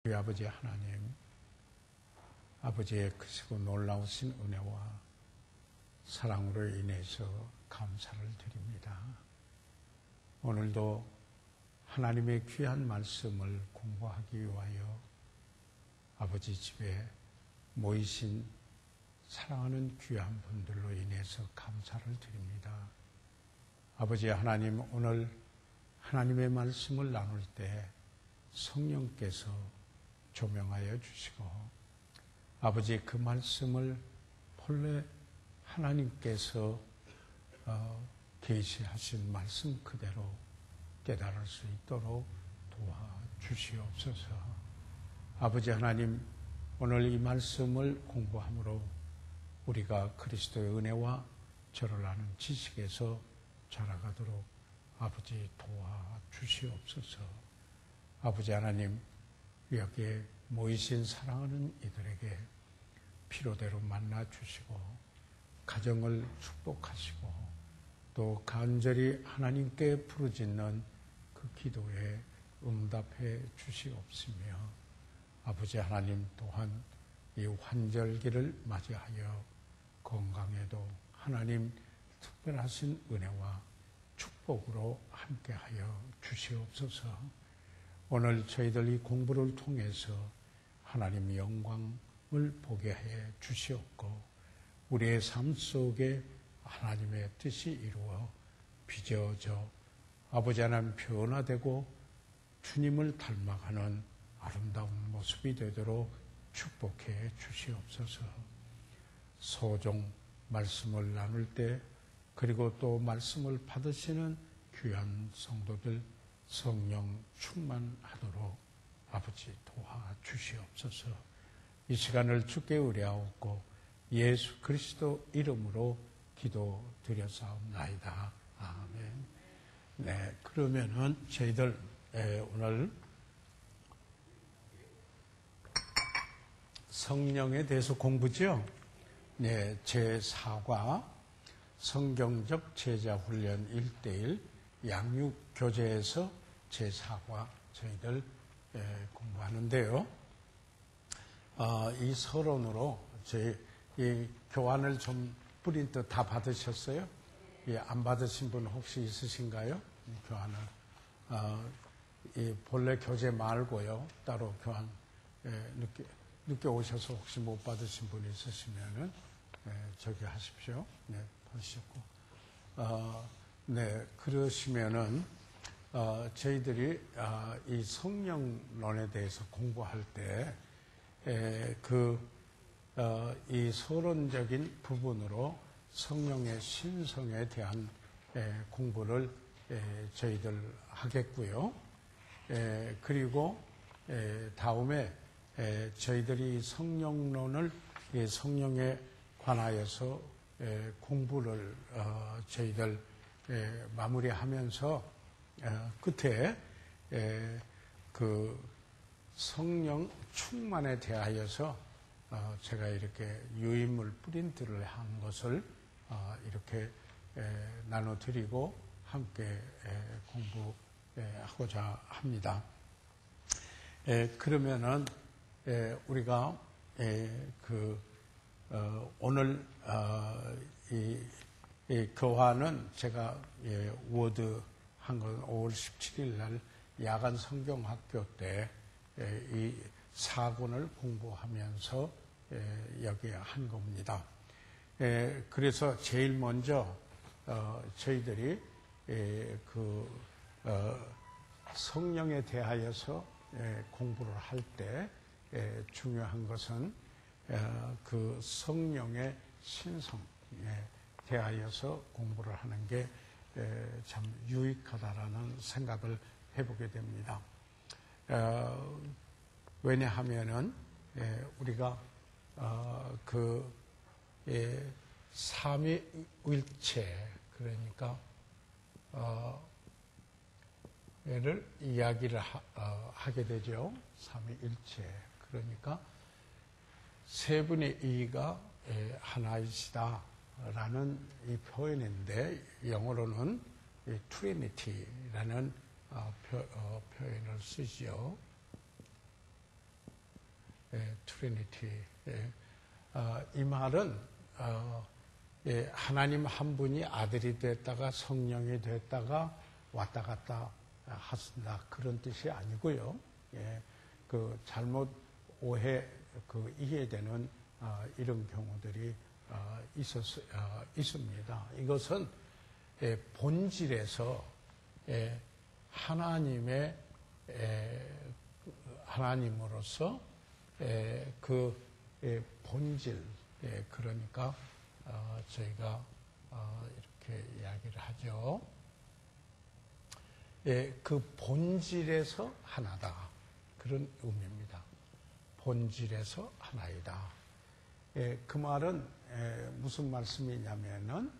우리 아버지 하나님, 아버지의 크시고 놀라우신 은혜와 사랑으로 인해서 감사를 드립니다. 오늘도 하나님의 귀한 말씀을 공부하기 위하여 아버지 집에 모이신 사랑하는 귀한 분들로 인해서 감사를 드립니다. 아버지 하나님, 오늘 하나님의 말씀을 나눌 때 성령께서 조명하여 주시고 아버지 그 말씀을 본래 하나님께서 계시하신 말씀 그대로 깨달을 수 있도록 도와주시옵소서. 아버지 하나님, 오늘 이 말씀을 공부함으로 우리가 그리스도의 은혜와 저를 아는 지식에서 자라가도록 아버지 도와주시옵소서. 아버지 하나님, 여기에 모이신 사랑하는 이들에게 필요대로 만나주시고 가정을 축복하시고 또 간절히 하나님께 부르짖는 그 기도에 응답해 주시옵시며 아버지 하나님 또한 이 환절기를 맞이하여 건강에도 하나님 특별하신 은혜와 축복으로 함께하여 주시옵소서. 오늘 저희들 이 공부를 통해서 하나님의 영광을 보게 해 주시옵고 우리의 삶 속에 하나님의 뜻이 이루어 빚어져 아버지 하나님 변화되고 주님을 닮아가는 아름다운 모습이 되도록 축복해 주시옵소서. 소종 말씀을 나눌 때 그리고 또 말씀을 받으시는 귀한 성도들 성령 충만하도록 아버지 도와주시옵소서. 이 시간을 주께 의뢰하옵고 예수 그리스도 이름으로 기도드렸사옵나이다. 아멘. 네, 그러면은 저희들 오늘 성령에 대해서 공부죠. 네, 제4과 성경적 제자훈련 1:1 양육교재에서 제4과 저희들 공부하는데요. 이 서론으로 저희 이 교환을 좀 프린트 다 받으셨어요? 안 받으신 분 혹시 있으신가요? 교환을. 이 본래 교재 말고요. 따로 교환 늦게 오셔서 혹시 못 받으신 분 있으시면은 저기 하십시오. 네, 받으셨고. 네, 그러시면은 저희들이 이 성령론에 대해서 공부할 때 이 서론적인 부분으로 성령의 신성에 대한 공부를 저희들 하겠고요. 그리고 다음에 저희들이 성령론을 성령에 관하여서 공부를 저희들 마무리하면서 끝에 그 성령 충만에 대하여서 제가 이렇게 유인물 프린트를 한 것을 이렇게 나눠드리고 함께 공부하고자 합니다. 그러면은 우리가 오늘 이 교환은 제가 워드 한 건 5월 17일 날 야간 성경학교 때 이 4권을 공부하면서 여기에 한 겁니다. 그래서 제일 먼저 저희들이 성령에 대하여서 공부를 할 때 중요한 것은 그 성령의 신성에 대하여서 공부를 하는 게 참 유익하다라는 생각을 해보게 됩니다. 왜냐하면은 우리가 삼위일체 그러니까 를 이야기를 하게 되죠. 삼위일체 그러니까 세 분의 이가 하나이시다라는 이 표현인데 영어로는 트리니티라는 표현을 쓰지요. 트리니티. 이 말은 하나님 한 분이 아들이 됐다가 성령이 됐다가 왔다 갔다 하신다 그런 뜻이 아니고요. 그 잘못 이해되는 이런 경우들이 있습니다. 이것은 본질에서 하나님으로서 그 본질, 그러니까 저희가 이렇게 이야기를 하죠. 그 본질에서 하나다. 그런 의미입니다. 본질에서 하나이다. 그 말은 무슨 말씀이냐면은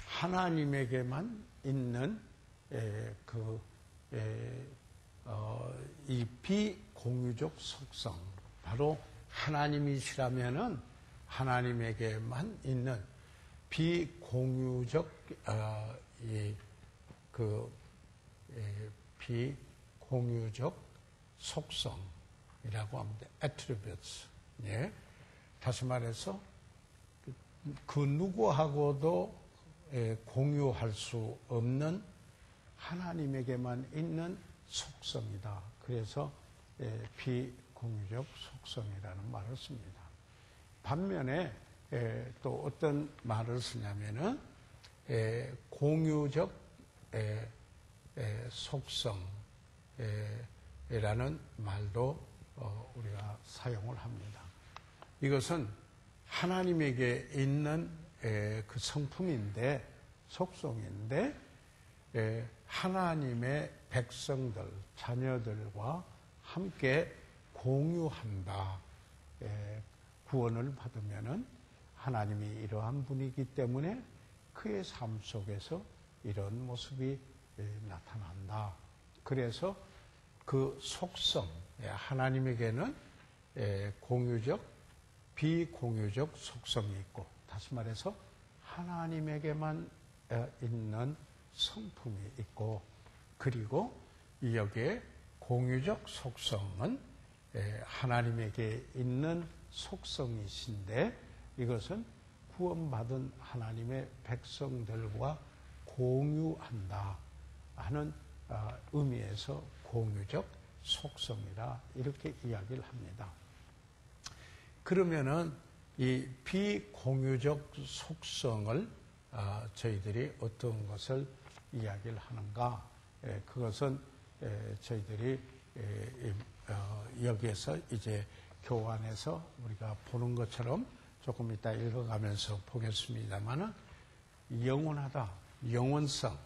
하나님에게만 있는 이 비공유적 속성, 바로 하나님이시라면은 하나님에게만 있는 비공유적 비공유적 속성이라고 합니다. attributes. 다시 말해서 그 누구하고도 공유할 수 없는 하나님에게만 있는 속성이다. 그래서 비공유적 속성이라는 말을 씁니다. 반면에 또 어떤 말을 쓰냐면은 공유적 속성이라는 말도 우리가 사용을 합니다. 이것은 하나님에게 있는 그 성품인데, 속성인데, 하나님의 백성들, 자녀들과 함께 공유한다. 구원을 받으면은 하나님이 이러한 분이기 때문에 그의 삶 속에서 이런 모습이 나타난다. 그래서 그 속성, 하나님에게는 공유적, 비공유적 속성이 있고, 다시 말해서 하나님에게만 있는 성품이 있고, 그리고 여기에 공유적 속성은 하나님에게 있는 속성이신데, 이것은 구원받은 하나님의 백성들과 공유한다 하는 의미에서 공유적 속성이라 이렇게 이야기를 합니다. 그러면은 이 비공유적 속성을 저희들이 어떤 것을 이야기를 하는가? 그것은 저희들이 여기에서 이제 교환해서 우리가 보는 것처럼 조금 이따 읽어가면서 보겠습니다만은 영원하다, 영원성.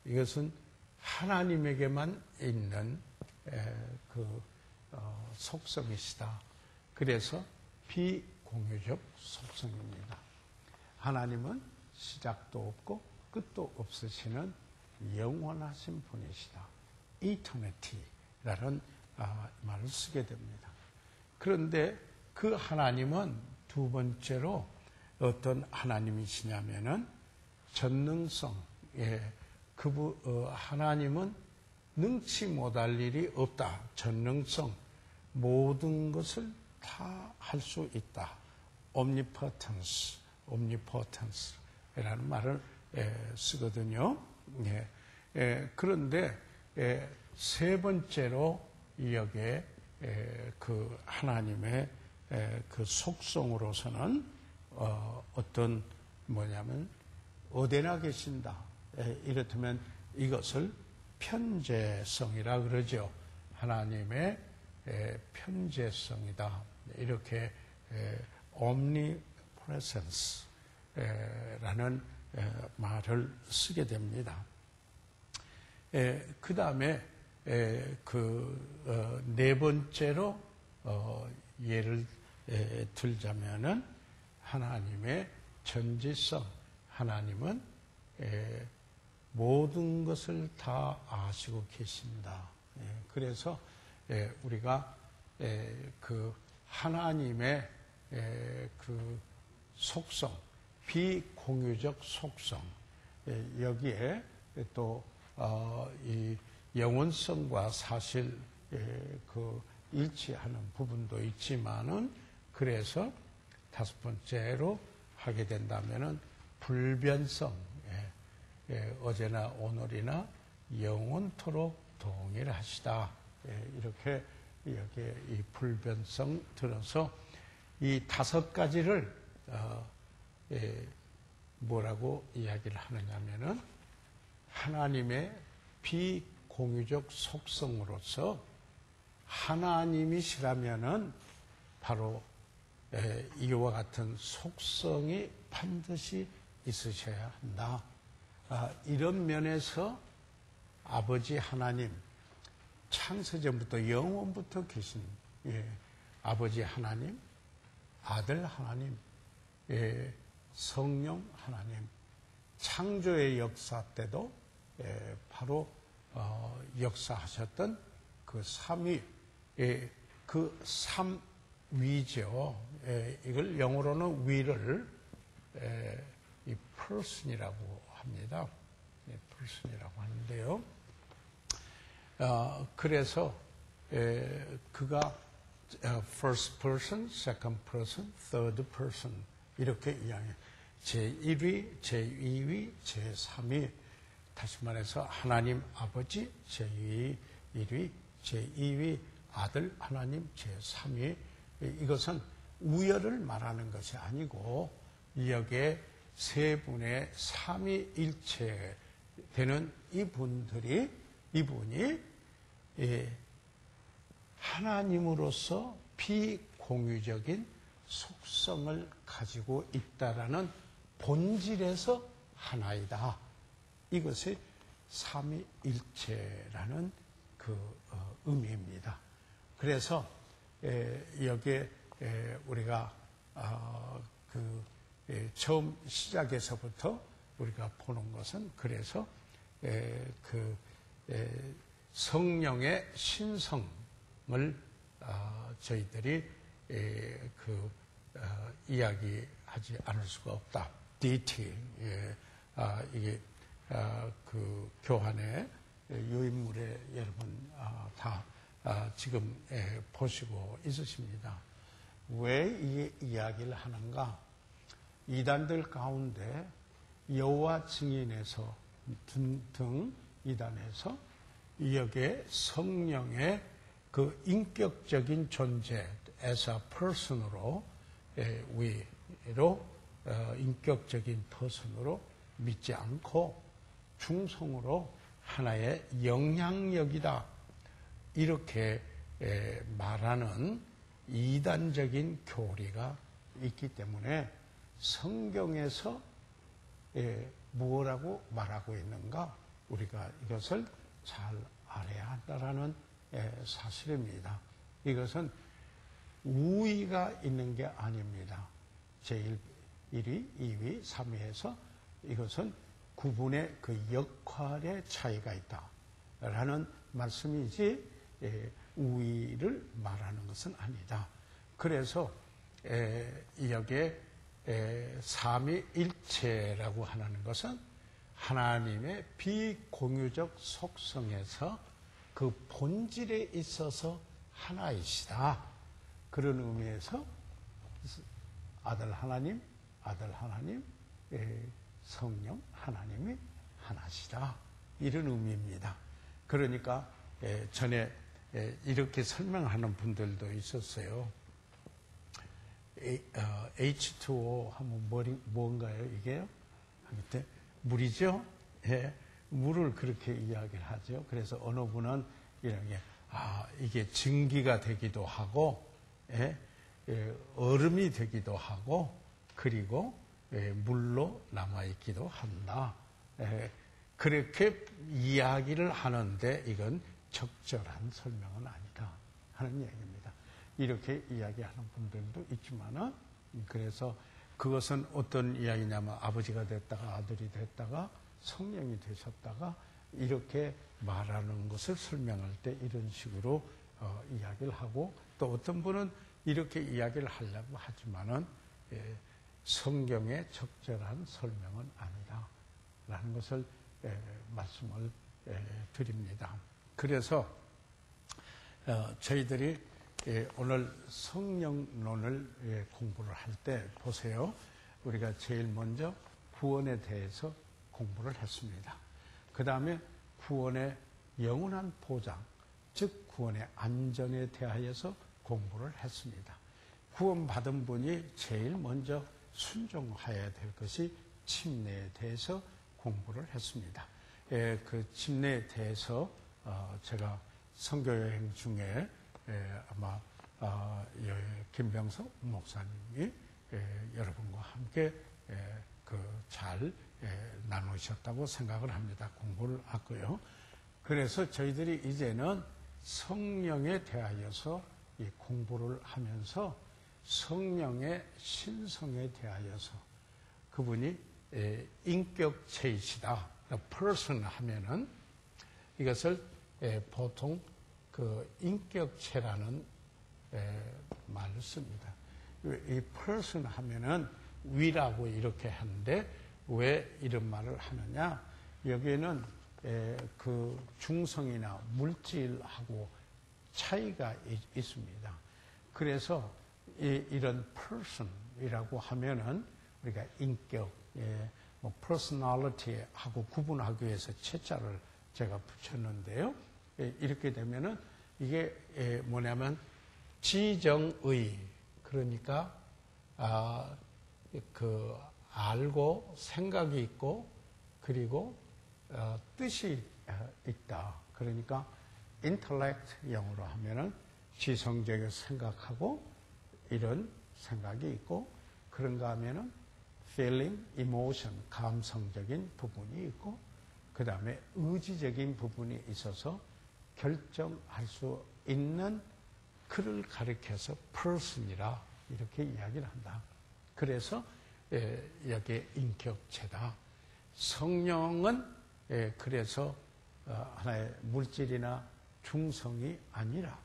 이것은 하나님에게만 있는 속성이시다. 그래서 비공유적 속성입니다. 하나님은 시작도 없고 끝도 없으시는 영원하신 분이시다. eternity라는 말을 쓰게 됩니다. 그런데 그 하나님은 두 번째로 어떤 하나님이시냐면은 전능성. 하나님은 능치 못할 일이 없다. 전능성. 모든 것을 다 할 수 있다. omnipotence라는 말을 쓰거든요. 그런데 세 번째로 여기에 그 하나님의 그 속성으로서는 어떤 뭐냐면 어디나 계신다. 이렇다면 이것을 편재성이라 그러죠. 하나님의 편재성이다. 이렇게 omnipresence라는 말을 쓰게 됩니다. 그 다음에 네 번째로 예를 들자면은 하나님의 전지성. 하나님은 모든 것을 다 아시고 계신다. 그래서 우리가 그 하나님의 그 속성, 비공유적 속성, 여기에 또 이 영원성과 사실 그 일치하는 부분도 있지만은 그래서 다섯 번째로 하게 된다면은 불변성, 어제나 오늘이나 영원토록 동일하시다. 이렇게 여기에 이 불변성 들어서 이 다섯 가지를 뭐라고 이야기를 하느냐면은 하나님의 비공유적 속성으로서 하나님이시라면은 바로 이와 같은 속성이 반드시 있으셔야 한다. 이런 면에서 아버지 하나님, 창세전부터 영원부터 계신 아버지 하나님, 아들 하나님, 성령 하나님, 창조의 역사 때도 바로 역사하셨던 그 삼위, 그 삼위죠. 이걸 영어로는 위를 이 person이라고 합니다. person이라고 하는데요. 그래서 그가 first person, second person, third person 이렇게 이야기해요. 제1위, 제2위, 제3위. 다시 말해서 하나님 아버지 제1위, 제2위, 아들 하나님 제3위. 이것은 우열을 말하는 것이 아니고 여기에 세 분의 삼위일체 되는 이분이 하나님으로서 비공유적인 속성을 가지고 있다라는 본질에서 하나이다. 이것이 삼위일체라는 그 의미입니다. 그래서 여기에 우리가 처음 시작에서부터 우리가 보는 것은 그래서 성령의 신성을 저희들이 이야기하지 않을 수가 없다. 디테일, 이게 그 교환의 유인물에 여러분 다 지금 보시고 있으십니다. 왜 이 이야기를 하는가? 이단들 가운데 여호와 증인에서 등 이단에서 여기에 성령의 그 인격적인 존재, as a person으로 위로 인격적인 person으로 믿지 않고 중성으로 하나의 영향력이다. 이렇게 말하는 이단적인 교리가 있기 때문에 성경에서 무엇라고 말하고 있는가 우리가 이것을 잘 알아야 한다라는 사실입니다. 이것은 우위가 있는 게 아닙니다. 제1위, 2위, 3위에서 이것은 구분의 그 역할의 차이가 있다라는 말씀이지 우위를 말하는 것은 아니다. 그래서 여기에 삼위일체라고 하는 것은 하나님의 비공유적 속성에서 그 본질에 있어서 하나이시다. 그런 의미에서 아들 하나님, 성령 하나님이 하나시다. 이런 의미입니다. 그러니까 전에 이렇게 설명하는 분들도 있었어요. H2O 하면 뭔가요, 이게요? 그때 물이죠? 물을 그렇게 이야기를 하죠. 그래서 어느 분은 이런 게, 이게 증기가 되기도 하고, 얼음이 되기도 하고, 그리고 물로 남아있기도 한다. 그렇게 이야기를 하는데 이건 적절한 설명은 아니다 하는 얘기입니다. 이렇게 이야기하는 분들도 있지만은 그래서 그것은 어떤 이야기냐면 아버지가 됐다가 아들이 됐다가 성령이 되셨다가 이렇게 말하는 것을 설명할 때 이런 식으로 이야기를 하고 또 어떤 분은 이렇게 이야기를 하려고 하지만은 성경의 적절한 설명은 아니다 라는 것을 말씀을 드립니다. 그래서 저희들이 오늘 성령론을 공부를 할 때 보세요. 우리가 제일 먼저 구원에 대해서 공부를 했습니다. 그 다음에 구원의 영원한 보장, 즉 구원의 안전에 대하여서 공부를 했습니다. 구원받은 분이 제일 먼저 순종해야 될 것이 침례에 대해서 공부를 했습니다. 그 침례에 대해서 제가 선교여행 중에 아마 김병석 목사님이 여러분과 함께 잘 나누셨다고 생각을 합니다. 공부를 하고요. 그래서 저희들이 이제는 성령에 대하여서 이 공부를 하면서 성령의 신성에 대하여서 그분이 인격체이시다. person 하면은 이것을 보통 그 인격체라는 말을 씁니다. 이 person 하면은 위라고 이렇게 하는데 왜 이런 말을 하느냐? 여기에는 그 중성이나 물질하고 차이가 있습니다. 그래서 이런 person이라고 하면은 우리가 인격, personality하고 구분하기 위해서 채자를 제가 붙였는데요. 이렇게 되면은 이게 뭐냐면 지정의, 그러니까 그 알고 생각이 있고 그리고 뜻이 있다. 그러니까 intellect 영어로 하면은 지성적인 생각하고 이런 생각이 있고 그런가 하면은 feeling, emotion, 감성적인 부분이 있고 그 다음에 의지적인 부분이 있어서 결정할 수 있는 그를 가리켜서 person이라 이렇게 이야기를 한다. 그래서 여기에 인격체다. 성령은 그래서 하나의 물질이나 중성이 아니라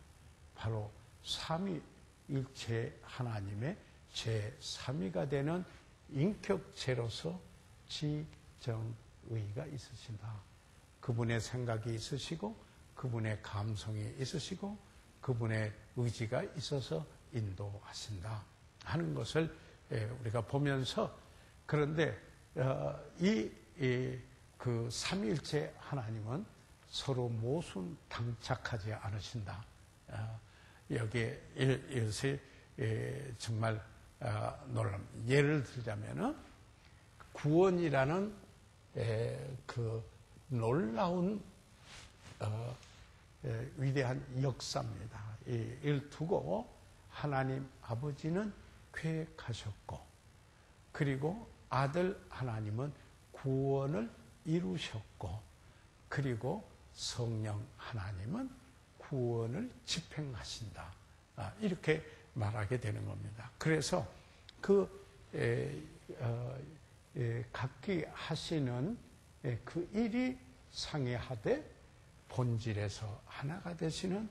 바로 삼위일체 하나님의 제3위가 되는 인격체로서 지정의가 있으신다. 그분의 생각이 있으시고 그분의 감성이 있으시고 그분의 의지가 있어서 인도하신다 하는 것을 우리가 보면서 그런데 그 삼위일체 하나님은 서로 모순 당착하지 않으신다. 여기에 이것이 정말 놀랍. 예를 들자면은 구원이라는 그 놀라운 위대한 역사입니다. 이를 두고 하나님 아버지는 계획하셨고 그리고 아들 하나님은 구원을 이루셨고 그리고 성령 하나님은 구원을 집행하신다. 이렇게 말하게 되는 겁니다. 그래서 각기 하시는 그 일이 상이하되 본질에서 하나가 되시는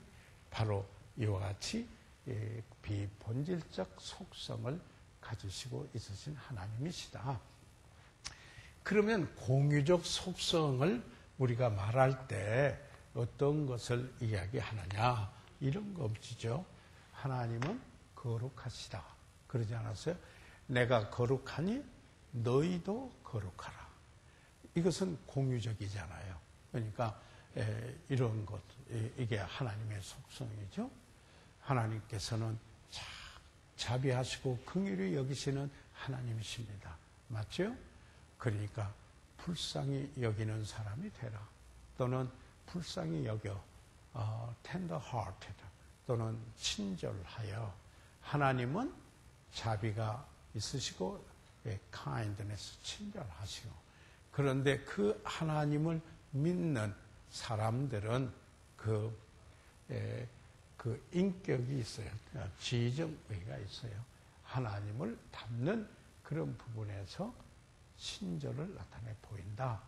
바로 이와 같이 비본질적 속성을 가지시고 있으신 하나님이시다. 그러면 공유적 속성을 우리가 말할 때 어떤 것을 이야기하느냐? 이런 것이죠. 하나님은 거룩하시다. 그러지 않았어요? 내가 거룩하니 너희도 거룩하라. 이것은 공유적이잖아요. 그러니까 이런 것, 이게 하나님의 속성이죠. 하나님께서는 자비하시고 긍휼히 여기시는 하나님이십니다. 맞죠? 그러니까 불쌍히 여기는 사람이 되라. 또는 불쌍히 여겨 tender hearted 또는 친절하여. 하나님은 자비가 있으시고 kindness 친절하시고 그런데 그 하나님을 믿는 사람들은 그 인격이 있어요. 지정의가 있어요. 하나님을 닮는 그런 부분에서 친절을 나타내 보인다.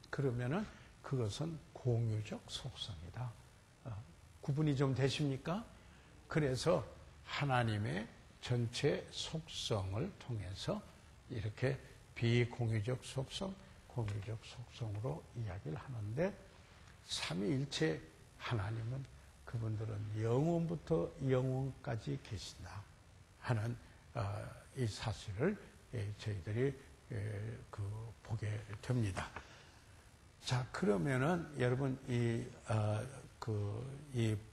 그러면은 그것은 공유적 속성이다. 구분이 좀 되십니까? 그래서 하나님의 전체 속성을 통해서 이렇게 비공유적 속성, 공유적 속성으로 이야기를 하는데 삼위일체 하나님은 그 그분들은 영원부터 영원까지 계신다 하는 이 사실을 저희들이 보게 됩니다. 자, 그러면은 여러분 이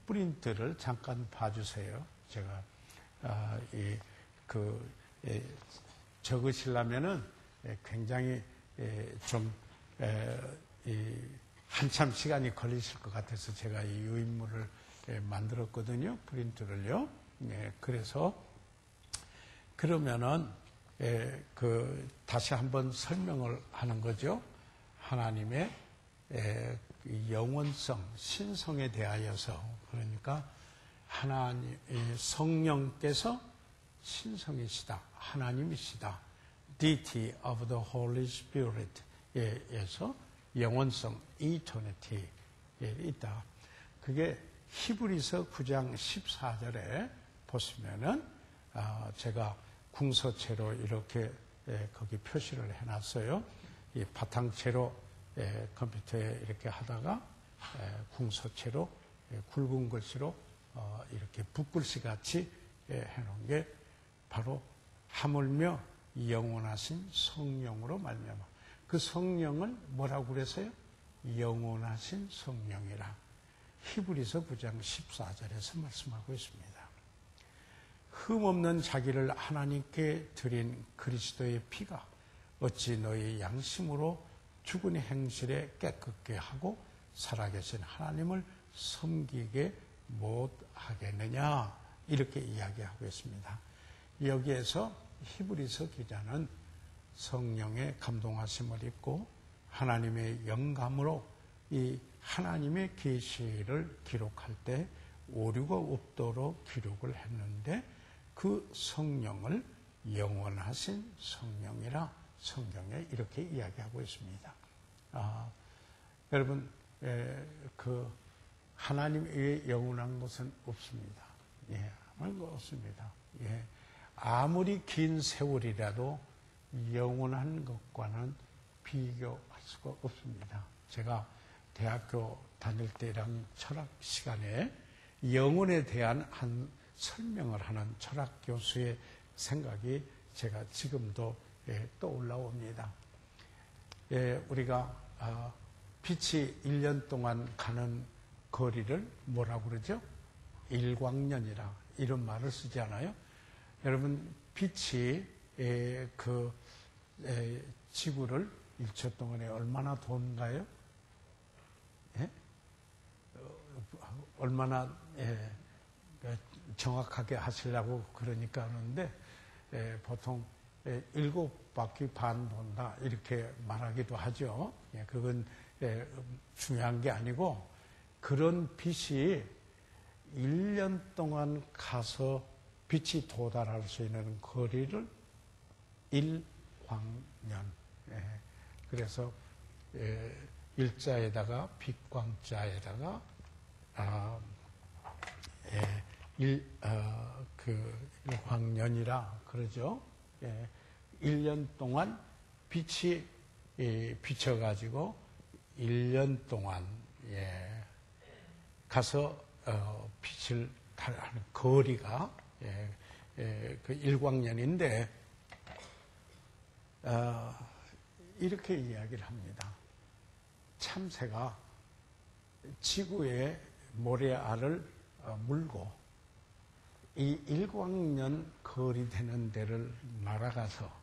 프린트를 잠깐 봐주세요. 제가 적으시려면은 굉장히 좀 한참 시간이 걸리실 것 같아서 제가 이 유인물을 만들었거든요. 프린트를요. 그래서 그러면은 다시 한번 설명을 하는 거죠. 하나님의 영원성, 신성에 대하여서, 그러니까 하나님 성령께서 신성이시다, 하나님이시다, deity of the Holy Spirit에서 영원성, eternity에 있다. 그게 히브리서 9장 14절에 보시면은 제가 궁서체로 이렇게 거기 표시를 해놨어요. 이 바탕체로 컴퓨터에 이렇게 하다가 궁서체로 굵은 글씨로 이렇게 붓글씨 같이 해놓은 게 바로 하물며 영원하신 성령으로 말미암아. 그 성령을 뭐라고 그랬어요? 영원하신 성령이라 히브리서 9장 14절에서 말씀하고 있습니다. 흠없는 자기를 하나님께 드린 그리스도의 피가 어찌 너희 양심으로 죽은 행실에 깨끗게 하고 살아계신 하나님을 섬기게 못하겠느냐, 이렇게 이야기하고 있습니다. 여기에서 히브리서 기자는 성령의 감동하심을 입고 하나님의 영감으로 이 하나님의 계시를 기록할 때 오류가 없도록 기록을 했는데, 그 성령을 영원하신 성령이라 성경에 이렇게 이야기하고 있습니다. 여러분, 하나님의 영원한 것은 없습니다. 아무 없습니다. 아무리 긴 세월이라도 영원한 것과는 비교할 수가 없습니다. 제가 대학교 다닐 때랑 철학 시간에 영혼에 대한 한 설명을 하는 철학 교수의 생각이 제가 지금도 떠올라옵니다. 우리가 빛이 1년 동안 가는 거리를 뭐라고 그러죠? 일광년이라 이런 말을 쓰지 않아요? 여러분, 빛이 지구를 1초 동안에 얼마나 돈가요? 얼마나 정확하게 하시려고 그러니까 하는데, 보통 7바퀴 반 돈다 이렇게 말하기도 하죠. 그건 중요한 게 아니고, 그런 빛이 1년 동안 가서 빛이 도달할 수 있는 거리를 일광년. 그래서 일자에다가 빛광자에다가 일광년이라 그러죠. 1년 동안 빛이 비춰가지고 1년 동안 가서 빛을 하는 거리가 그 일광년인데, 이렇게 이야기를 합니다. 참새가 지구의 모래알을 물고 이 일광년 거리 되는 데를 날아가서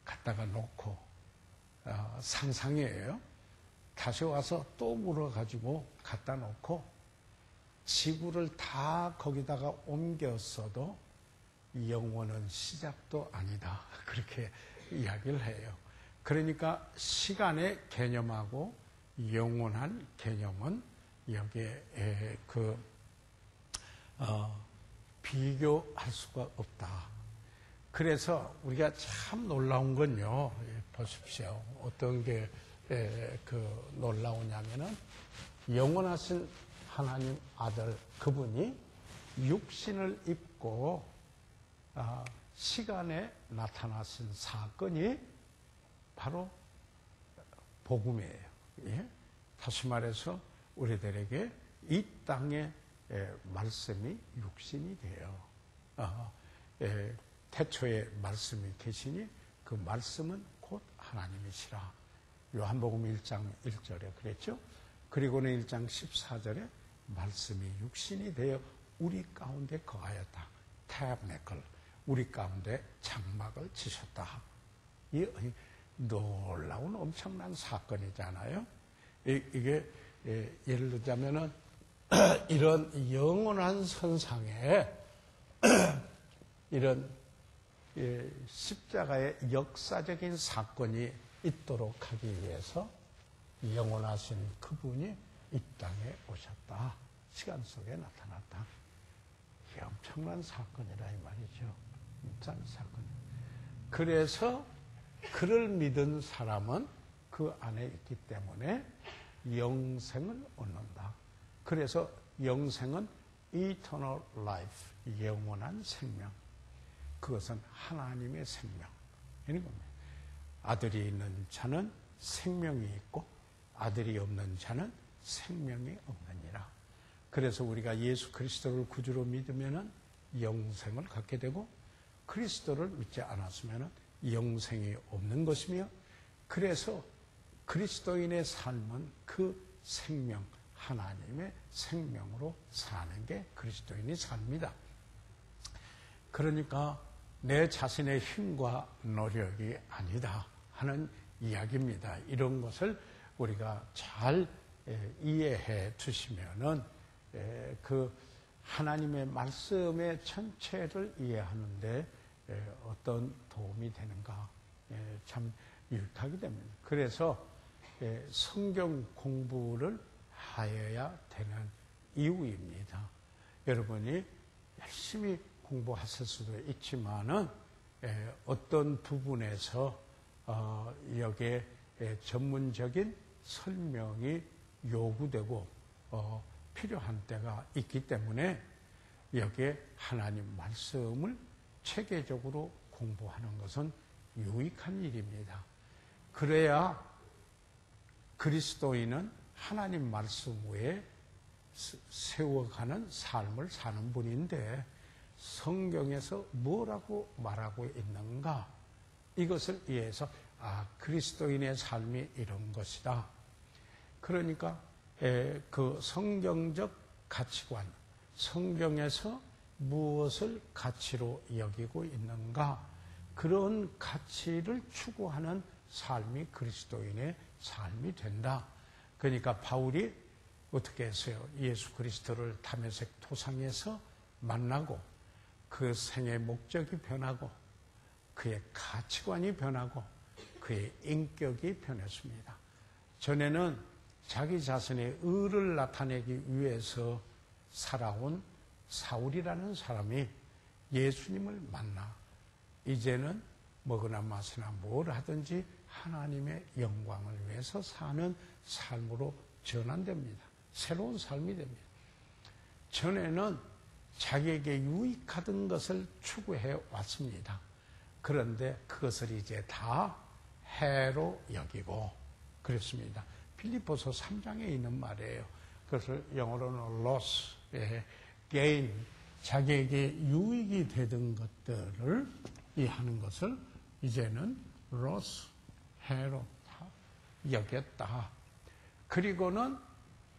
갖다가 놓고 상상이에요. 다시 와서 또 물어가지고 갖다 놓고 지구를 다 거기다가 옮겼어도 영원은 시작도 아니다, 그렇게 이야기를 해요. 그러니까 시간의 개념하고 영원한 개념은 여기에 비교할 수가 없다. 그래서 우리가 참 놀라운 건요, 보십시오. 어떤 게 놀라우냐면은, 영원하신 하나님 아들, 그분이 육신을 입고 시간에 나타나신 사건이 바로 복음이에요. 다시 말해서 우리들에게 이 땅에 말씀이 육신이 돼요. 태초에 말씀이 계시니 그 말씀은 곧 하나님이시라. 요한복음 1장 1절에 그랬죠. 그리고는 1장 14절에 말씀이 육신이 되어 우리 가운데 거하였다. 타bernacle, 우리 가운데 장막을 치셨다. 이 놀라운 엄청난 사건이잖아요. 이게 예를 들자면은 이런 영원한 선상에 이런 십자가의 역사적인 사건이 있도록 하기 위해서 영원하신 그분이 이 땅에 오셨다. 시간 속에 나타났다. 이게 엄청난 사건이라 이 말이죠. 엄청난 사건. 그래서 그를 믿은 사람은 그 안에 있기 때문에 영생을 얻는다. 그래서 영생은 eternal life, 영원한 생명. 그것은 하나님의 생명. 이런 겁니다. 아들이 있는 자는 생명이 있고 아들이 없는 자는 생명이 없느니라. 그래서 우리가 예수 그리스도를 구주로 믿으면은 영생을 갖게 되고 그리스도를 믿지 않았으면은 영생이 없는 것이며, 그래서 그리스도인의 삶은 그 생명, 하나님의 생명으로 사는 게 그리스도인의 삶이다. 그러니까 내 자신의 힘과 노력이 아니다 하는 이야기입니다. 이런 것을 우리가 잘 이해해 주시면은 그 하나님의 말씀의 전체를 이해하는데 어떤 도움이 되는가 참 유익하게 됩니다. 그래서 성경 공부를 하여야 되는 이유입니다. 여러분이 열심히 공부하실 수도 있지만은 어떤 부분에서 여기에 전문적인 설명이 요구되고 필요한 때가 있기 때문에 여기에 하나님 말씀을 체계적으로 공부하는 것은 유익한 일입니다. 그래야 그리스도인은 하나님 말씀 외에 세워가는 삶을 사는 분인데 성경에서 뭐라고 말하고 있는가, 이것을 이해해서 그리스도인의 삶이 이런 것이다. 그러니까 그 성경적 가치관, 성경에서 무엇을 가치로 여기고 있는가, 그런 가치를 추구하는 삶이 그리스도인의 삶이 된다. 그러니까 바울이 어떻게 했어요? 예수 그리스도를 다메섹 토상에서 만나고 그 생의 목적이 변하고 그의 가치관이 변하고 그의 인격이 변했습니다. 전에는 자기 자신의 의를 나타내기 위해서 살아온 사울이라는 사람이 예수님을 만나 이제는 먹으나 마시나 뭘 하든지 하나님의 영광을 위해서 사는 삶으로 전환됩니다. 새로운 삶이 됩니다. 전에는 자기에게 유익하던 것을 추구해 왔습니다. 그런데 그것을 이제 다 해로 여기고 그렇습니다. 빌립보서 3장에 있는 말이에요. 그것을 영어로는 loss, gain, 자기에게 유익이 되던 것들을 하는 것을 이제는 loss, 해로 다 여겼다. 그리고는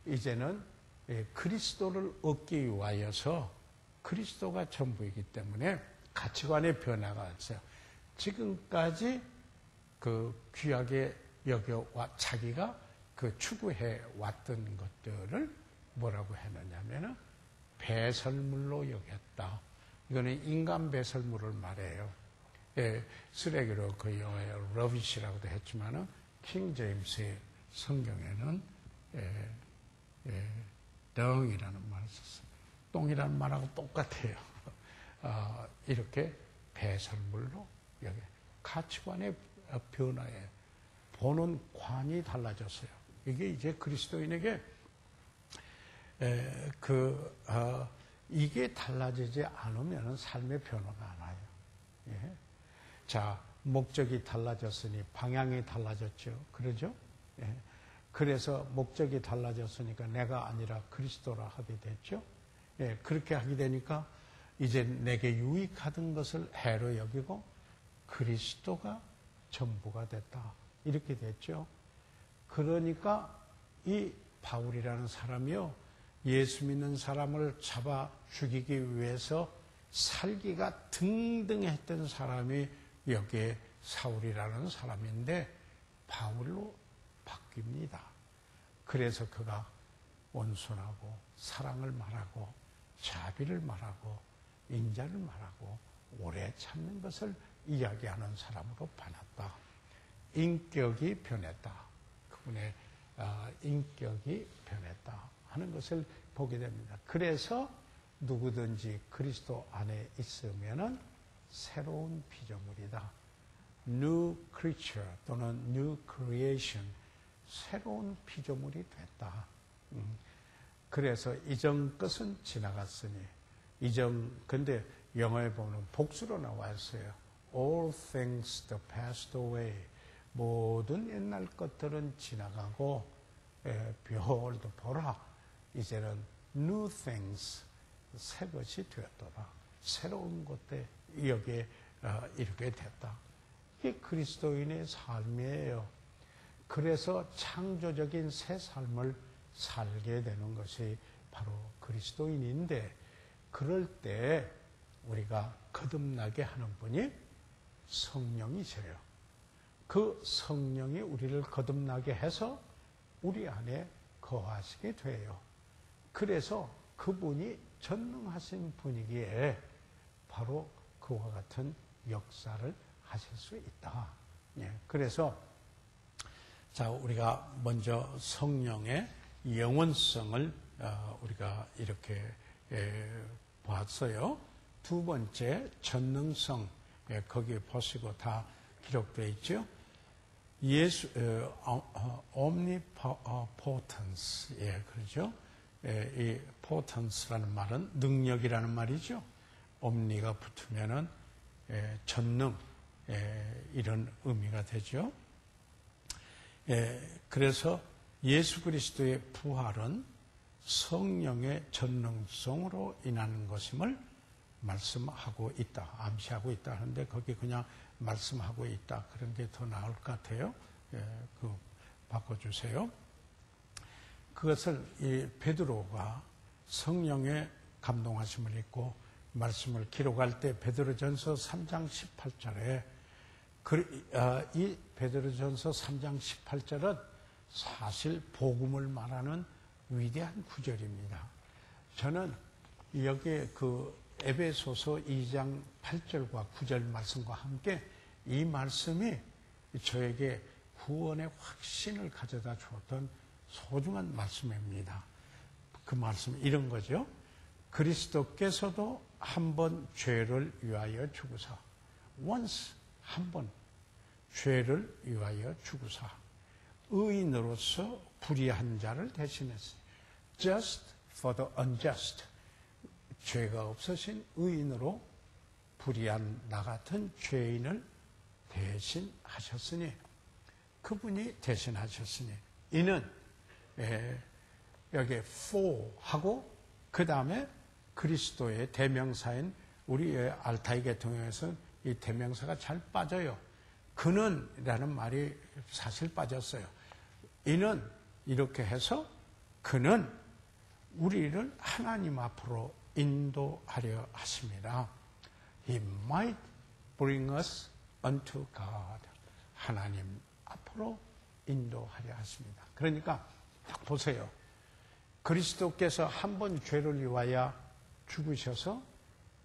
이제는 그리스도를 얻기 위하여서 그리스도가 전부이기 때문에 가치관의 변화가 왔어요. 지금까지 그 귀하게 여겨와 자기가 그 추구해 왔던 것들을 뭐라고 했느냐면은 배설물로 여겼다. 이거는 인간 배설물을 말해요. 쓰레기로 그 영어에 러비시라고도 했지만은 킹 제임스의 성경에는 덩이라는 말을 썼어요. 똥이라는 말하고 똑같아요. 이렇게 배설물로 여기 가치관의 변화에 보는 관이 달라졌어요. 이게 이제 그리스도인에게 이게 달라지지 않으면 삶의 변화가 안 와요. 예. 자, 목적이 달라졌으니 방향이 달라졌죠. 그러죠? 예. 그래서 목적이 달라졌으니까 내가 아니라 그리스도라 하게 됐죠. 그렇게 하게 되니까 이제 내게 유익하던 것을 해로 여기고 그리스도가 전부가 됐다. 이렇게 됐죠. 그러니까 이 바울이라는 사람이요, 예수 믿는 사람을 잡아 죽이기 위해서 살기가 등등했던 사람이 여기에 사울이라는 사람인데 바울로 바뀝니다. 그래서 그가 온순하고 사랑을 말하고 자비를 말하고 인자를 말하고 오래 참는 것을 이야기하는 사람으로 변했다. 인격이 변했다. 그분의 인격이 변했다 하는 것을 보게 됩니다. 그래서 누구든지 그리스도 안에 있으면은 새로운 피조물이다. New creature 또는 New creation, 새로운 피조물이 됐다. 그래서 이전 것은 지나갔으니 근데 영어에 보면 복수로 나와 있어요. All things that passed away. 모든 옛날 것들은 지나가고 behold, 보라. 이제는 new things, 새 것이 되었더라. 새로운 것에 여기에 이르게 됐다. 이게 그리스도인의 삶이에요. 그래서 창조적인 새 삶을 살게 되는 것이 바로 그리스도인인데, 그럴 때 우리가 거듭나게 하는 분이 성령이세요. 그 성령이 우리를 거듭나게 해서 우리 안에 거하시게 돼요. 그래서 그분이 전능하신 분이기에 바로 그와 같은 역사를 하실 수 있다. 그래서 자, 우리가 먼저 성령의 영원성을 우리가 이렇게 봤어요. 두 번째, 전능성. 거기에 보시고 다 기록되어 있죠. omnipotence. 그렇죠. 이 potence라는 말은 능력이라는 말이죠. omni가 붙으면은 전능, 이런 의미가 되죠. 그래서 예수 그리스도의 부활은 성령의 전능성으로 인한 것임을 말씀하고 있다, 암시하고 있다 하는데 거기 그냥 말씀하고 있다, 그런 게 더 나을 것 같아요. 그 바꿔주세요. 그것을 이 베드로가 성령의 감동하심을 입고 말씀을 기록할 때 베드로전서 3장 18절에 이 베드로전서 3장 18절은 사실 복음을 말하는 위대한 구절입니다. 저는 여기에 그 에베소서 2장 8절과 9절 말씀과 함께 이 말씀이 저에게 구원의 확신을 가져다 주었던 소중한 말씀입니다. 그 말씀은 이런 거죠. 그리스도께서도 한 번 죄를 위하여 죽으사, once, 한 번 죄를 위하여 죽으사 의인으로서 불의한 자를 대신했으니, just for the unjust, 죄가 없으신 의인으로 불의한 나 같은 죄인을 대신하셨으니, 그분이 대신하셨으니, 이는 여기에 for 하고 그 다음에 그리스도의 대명사인 우리의 알타이 계통에서는 이 대명사가 잘 빠져요. 그는 라는 말이 사실 빠졌어요. 이는 이렇게 해서 그는 우리를 하나님 앞으로 인도하려 하심이라. He might bring us unto God. 하나님 앞으로 인도하려 하십니다. 그러니까 딱 보세요. 그리스도께서 한 번 죄를 위하여 죽으셔서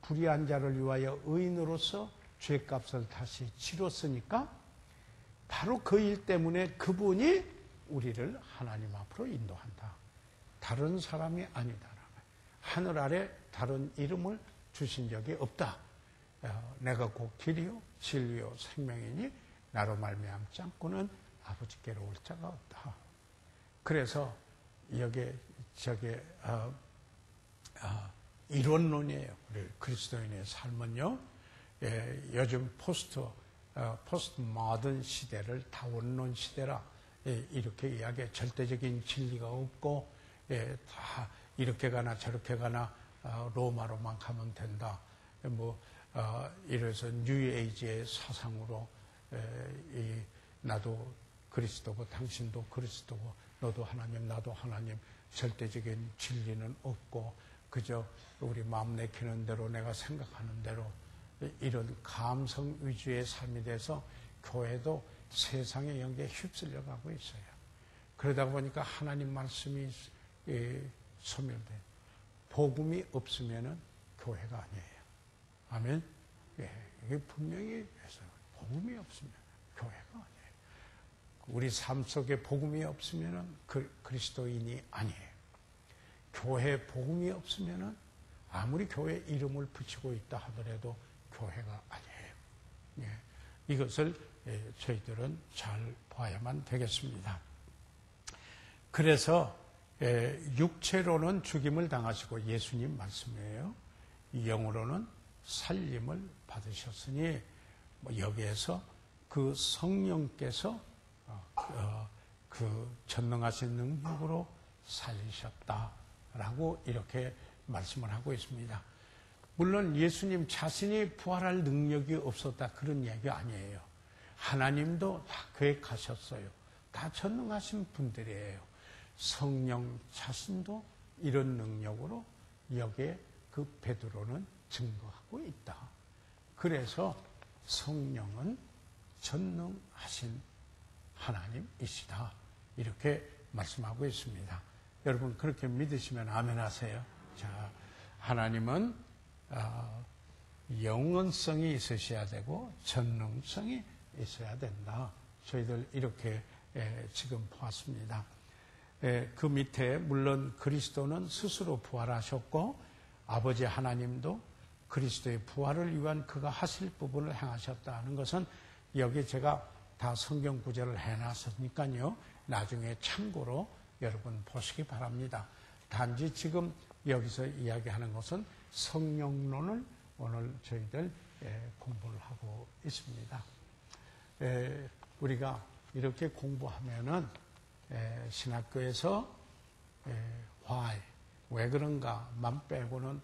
불의한 자를 위하여 의인으로서 죄값을 다시 치렀으니까 바로 그 일 때문에 그분이 우리를 하나님 앞으로 인도한다. 다른 사람이 아니다. 하늘 아래 다른 이름을 주신 적이 없다. 내가 곧 길이요 진리요 생명이니 나로 말미암지 않고는 아버지께로 올 자가 없다. 그래서 여기에 이론론이에요. 우리 그리스도인의 삶은요. 요즘 포스트 모던 시대를 다원론 시대라 이렇게 이야기해. 절대적인 진리가 없고 다 이렇게 가나 저렇게 가나 로마로만 가면 된다. 이래서 뉴에이지의 사상으로 나도 그리스도고 당신도 그리스도고 너도 하나님 나도 하나님 절대적인 진리는 없고 그저 우리 마음 내키는 대로 내가 생각하는 대로 이런 감성 위주의 삶이 돼서 교회도 세상의 영계에 휩쓸려 가고 있어요. 그러다 보니까 하나님 말씀이 소멸돼요. 복음이 없으면 교회가 아니에요. 아멘? 이게 분명히 해서 복음이 없으면 교회가 아니에요. 우리 삶 속에 복음이 없으면 그리스도인이 아니에요. 교회에 복음이 없으면 아무리 교회 이름을 붙이고 있다 하더라도 교회가 아니에요. 이것을 저희들은 잘 봐야만 되겠습니다. 그래서 육체로는 죽임을 당하시고 예수님 말씀이에요. 영으로는 살림을 받으셨으니 여기에서 그 성령께서 그 전능하신 능력으로 살리셨다라고 이렇게 말씀을 하고 있습니다. 물론 예수님 자신이 부활할 능력이 없었다 그런 이야기가 아니에요. 하나님도 다 계획하셨어요. 다 전능하신 분들이에요. 성령 자신도 이런 능력으로 여기에 그 베드로는 증거하고 있다. 그래서 성령은 전능하신 하나님이시다. 이렇게 말씀하고 있습니다. 여러분 그렇게 믿으시면 아멘 하세요. 자, 하나님은 영원성이 있으셔야 되고 전능성이 있어야 된다. 저희들 이렇게 지금 보았습니다. 그 밑에 물론 그리스도는 스스로 부활하셨고 아버지 하나님도 그리스도의 부활을 위한 그가 하실 부분을 행하셨다는 것은 여기 제가 다 성경 구절을 해놨으니까요. 나중에 참고로 여러분 보시기 바랍니다. 단지 지금 여기서 이야기하는 것은 성령론을 오늘 저희들 공부를 하고 있습니다. 우리가 이렇게 공부하면은 신학교에서 why, 왜 그런가만 빼고는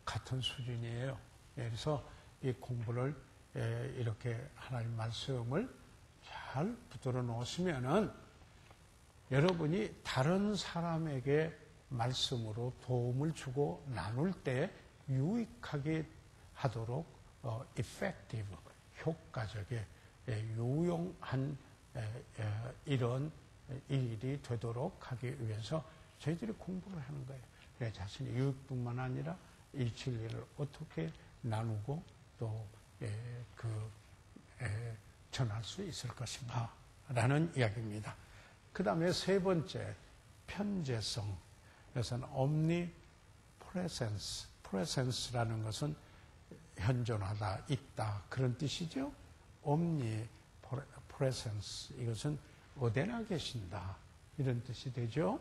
같은 수준이에요. 그래서 이 공부를 이렇게 하나님 말씀을 잘 붙들어 놓으시면은 여러분이 다른 사람에게 말씀으로 도움을 주고 나눌 때 유익하게 하도록 effective, 효과적에 유용한 이런 일이 되도록 하기 위해서 저희들이 공부를 하는 거예요. 내 자신의 유익뿐만 아니라 이 진리를 어떻게 나누고 또 전할 수 있을 것인가 라는 이야기입니다. 그 다음에 세 번째, 편재성. 그래서는 omnipresence. presence라는 것은 현존하다, 있다 그런 뜻이죠. omnipresence. 이것은 어디나 계신다 이런 뜻이 되죠.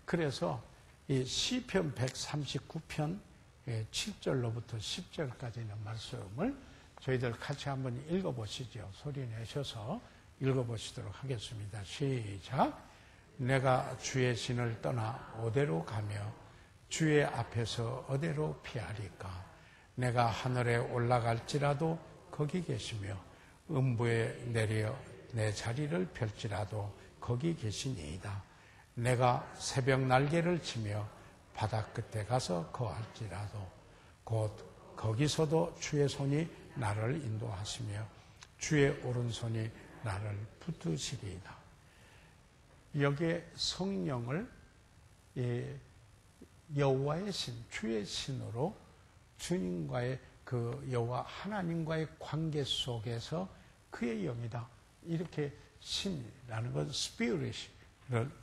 그래서 이 시편 139편 7절로부터 10절까지 있는 말씀을 저희들 같이 한번 읽어보시죠. 소리 내셔서 읽어보시도록 하겠습니다. 시작. 내가 주의 신을 떠나 어디로 가며 주의 앞에서 어디로 피하리까. 내가 하늘에 올라갈지라도 거기 계시며 음부에 내려 내 자리를 펼지라도 거기 계시니이다. 내가 새벽 날개를 치며 바다 끝에 가서 거할지라도 곧 거기서도 주의 손이 나를 인도하시며 주의 오른손이 나를 붙드시리이다. 여기에 성령을 여호와의 신, 주의 신으로 주님과의 그 여호와 하나님과의 관계 속에서 그의 영이다. 이렇게 신이라는 건 스피릿을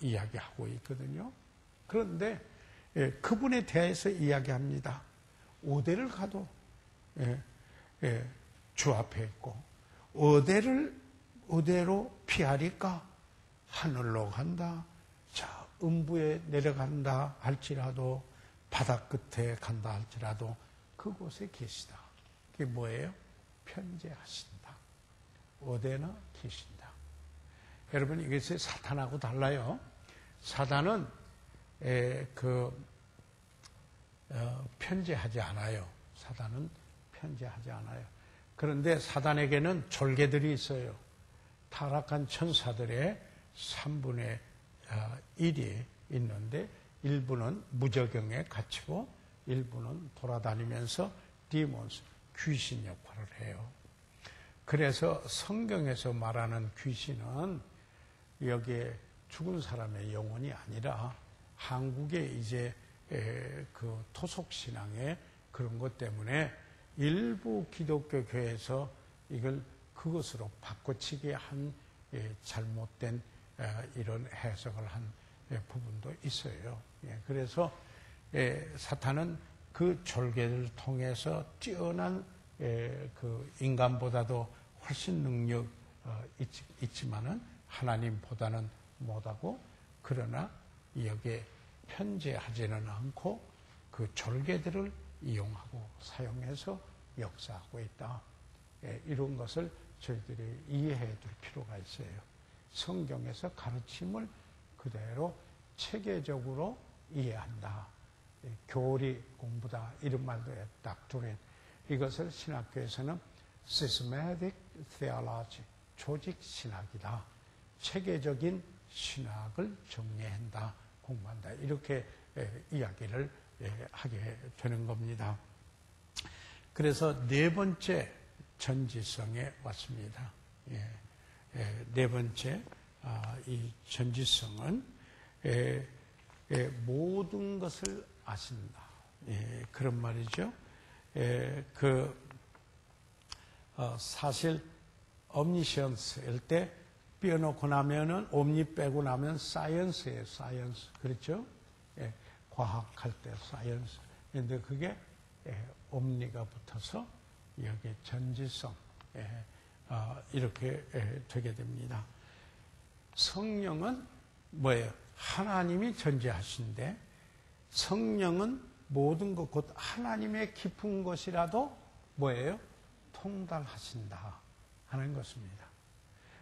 이야기하고 있거든요. 그런데 그분에 대해서 이야기합니다. 어디를 가도 주 앞에 있고 어디로 피하리까? 하늘로 간다. 자, 음부에 내려간다 할지라도 바다 끝에 간다 할지라도 그곳에 계시다. 그게 뭐예요? 편재하신다. 어디나 계신다. 여러분 이것이 사탄하고 달라요. 사탄은 편재하지 않아요. 사단은 편재하지 않아요. 그런데 사단에게는 졸개들이 있어요. 타락한 천사들의 3분의 1이 있는데 일부는 무저경에 갇히고 일부는 돌아다니면서 디몬스, 귀신 역할을 해요. 그래서 성경에서 말하는 귀신은 여기에 죽은 사람의 영혼이 아니라 한국의 이제 그 토속신앙의 그런 것 때문에 일부 기독교 교회에서 이걸 그것으로 바꿔치기 한 잘못된 이런 해석을 한 부분도 있어요. 그래서 사탄은 그 졸개를 통해서 뛰어난 그 인간보다도 훨씬 능력 있지만은 하나님보다는 못하고 그러나 여기에 편재하지는 않고 그 졸개들을 이용하고 사용해서 역사하고 있다. 이런 것을 저희들이 이해해 둘 필요가 있어요. 성경에서 가르침을 그대로 체계적으로 이해한다. 교리 공부다. 이런 말도 doctrine. 이것을 신학교에서는 systematic theology, 조직 신학이다. 체계적인 신학을 정리한다. 공부한다. 이렇게 이야기를 하게 되는 겁니다. 그래서 네 번째 전지성에 왔습니다. 네 번째 이 전지성은 모든 것을 아신다. 그런 말이죠. 사실 omniscience일 때 빼놓고 나면은 omni 빼고 나면 science예요. science. 그렇죠? 과학할 때 science. 그런데 그게 omni가 붙어서 여기 전지성 이렇게 되게 됩니다. 성령은 뭐예요? 하나님이 전지하신데 성령은 모든 것, 곧 하나님의 깊은 것이라도 뭐예요? 통달하신다 하는 것입니다.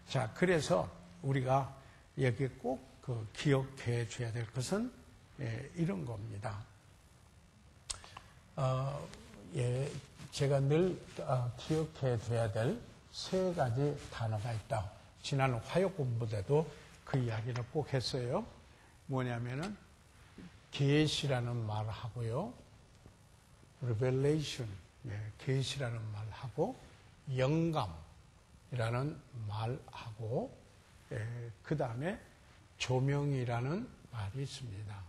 자, 그래서 우리가 여기 꼭 기억해 줘야 될 것은 이런 겁니다. 제가 늘 기억해 둬야 될 세 가지 단어가 있다. 지난 화요 공부 때도 그 이야기를 꼭 했어요. 뭐냐면은 계시라는 말을 하고요. revelation, 계시라는 말을 하고 영감이라는 말하고 그 다음에 조명이라는 말이 있습니다.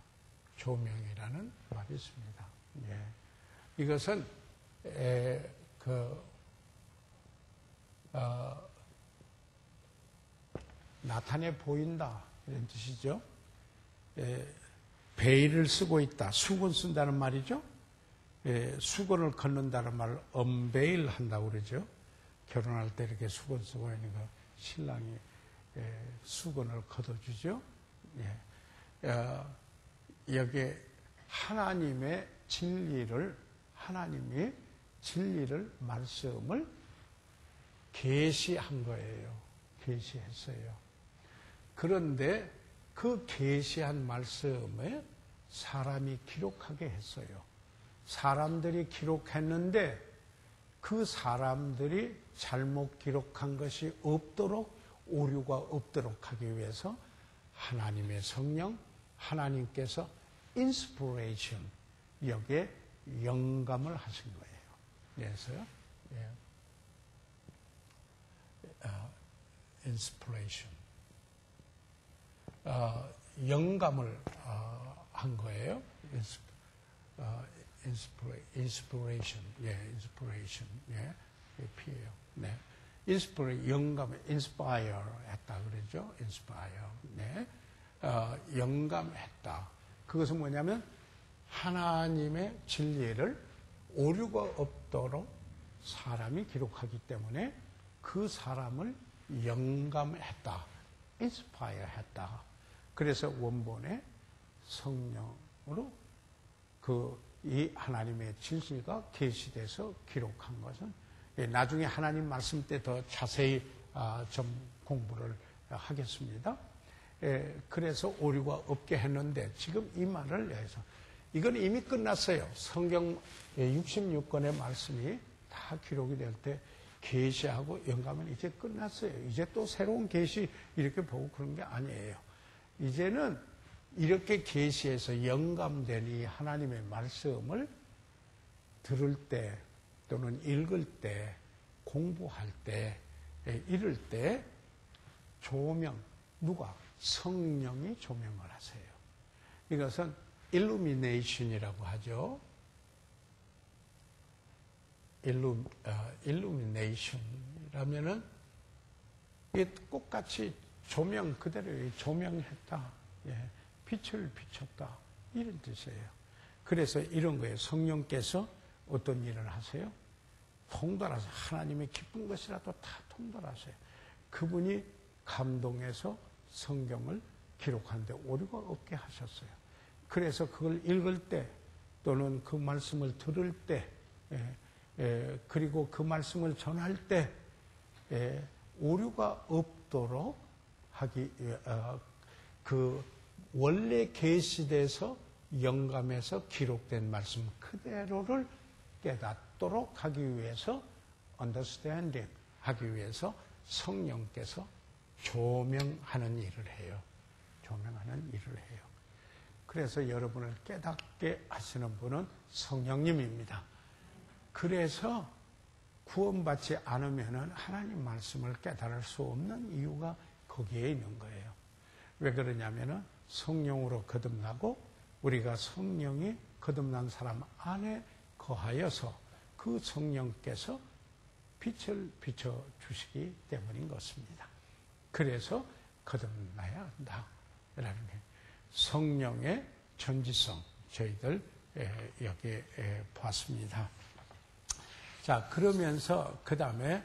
조명이라는 말이 있습니다. 이것은 나타내 보인다 이런 뜻이죠. 베일을 쓰고 있다. 수건 쓴다는 말이죠. 수건을 걷는다는 말을 언베일 한다고 그러죠. 결혼할 때 이렇게 수건 쓰고 있는 거 신랑이 수건을 걷어주죠. 여기에 하나님의 진리를 말씀을 계시한 거예요. 계시했어요. 그런데 그 계시한 말씀에 사람이 기록하게 했어요. 사람들이 기록했는데 그 사람들이 잘못 기록한 것이 없도록 오류가 없도록 하기 위해서 하나님의 성령, 하나님께서 inspiration, 여기에 영감을 하신 거예요. 그래서요, inspiration, 영감을 한 거예요. inspiration, inspiration, P예요. 네. 영감을 inspire 했다 그러죠. inspire. 영감했다. 그것은 뭐냐면 하나님의 진리를 오류가 없도록 사람이 기록하기 때문에 그 사람을 영감했다. inspire 했다. 그래서 원본에 성령으로 이 하나님의 진실과 계시돼서 기록한 것은 나중에 하나님 말씀 때 더 자세히 좀 공부를 하겠습니다. 그래서 오류가 없게 했는데 지금 이 말을 여기서 이건 이미 끝났어요. 성경 66권의 말씀이 다 기록이 될 때 계시하고 영감은 이제 끝났어요. 이제 또 새로운 계시 이렇게 보고 그런 게 아니에요. 이제는 이렇게 계시해서 영감된 이 하나님의 말씀을 들을 때 또는 읽을 때 공부할 때 이럴 때 조명, 누가? 성령이 조명을 하세요. 이것은 illumination이라고 하죠. illumination이라면은 이게 똑같이 조명 그대로 조명했다. 예, 빛을 비췄다. 이런 뜻이에요. 그래서 이런 거예요. 성령께서 어떤 일을 하세요? 통달하세요. 하나님의 기쁜 것이라도 다 통달하세요. 그분이 감동해서 성경을 기록하는데 오류가 없게 하셨어요. 그래서 그걸 읽을 때 또는 그 말씀을 들을 때 그리고 그 말씀을 전할 때 오류가 없도록 하기 그 원래 계시돼서 영감해서 기록된 말씀 그대로를 깨닫도록 하기 위해서 understanding 하기 위해서 성령께서 조명하는 일을 해요. 조명하는 일을 해요. 그래서 여러분을 깨닫게 하시는 분은 성령님입니다. 그래서 구원받지 않으면 하나님 말씀을 깨달을 수 없는 이유가 거기에 있는 거예요. 왜 그러냐면은 성령으로 거듭나고 우리가 성령이 거듭난 사람 안에 거하여서 그 성령께서 빛을 비춰주시기 때문인 것입니다. 그래서 거듭나야 한다. 라는 게 성령의 전지성 저희들 여기에 봤습니다. 자, 그러면서 그 다음에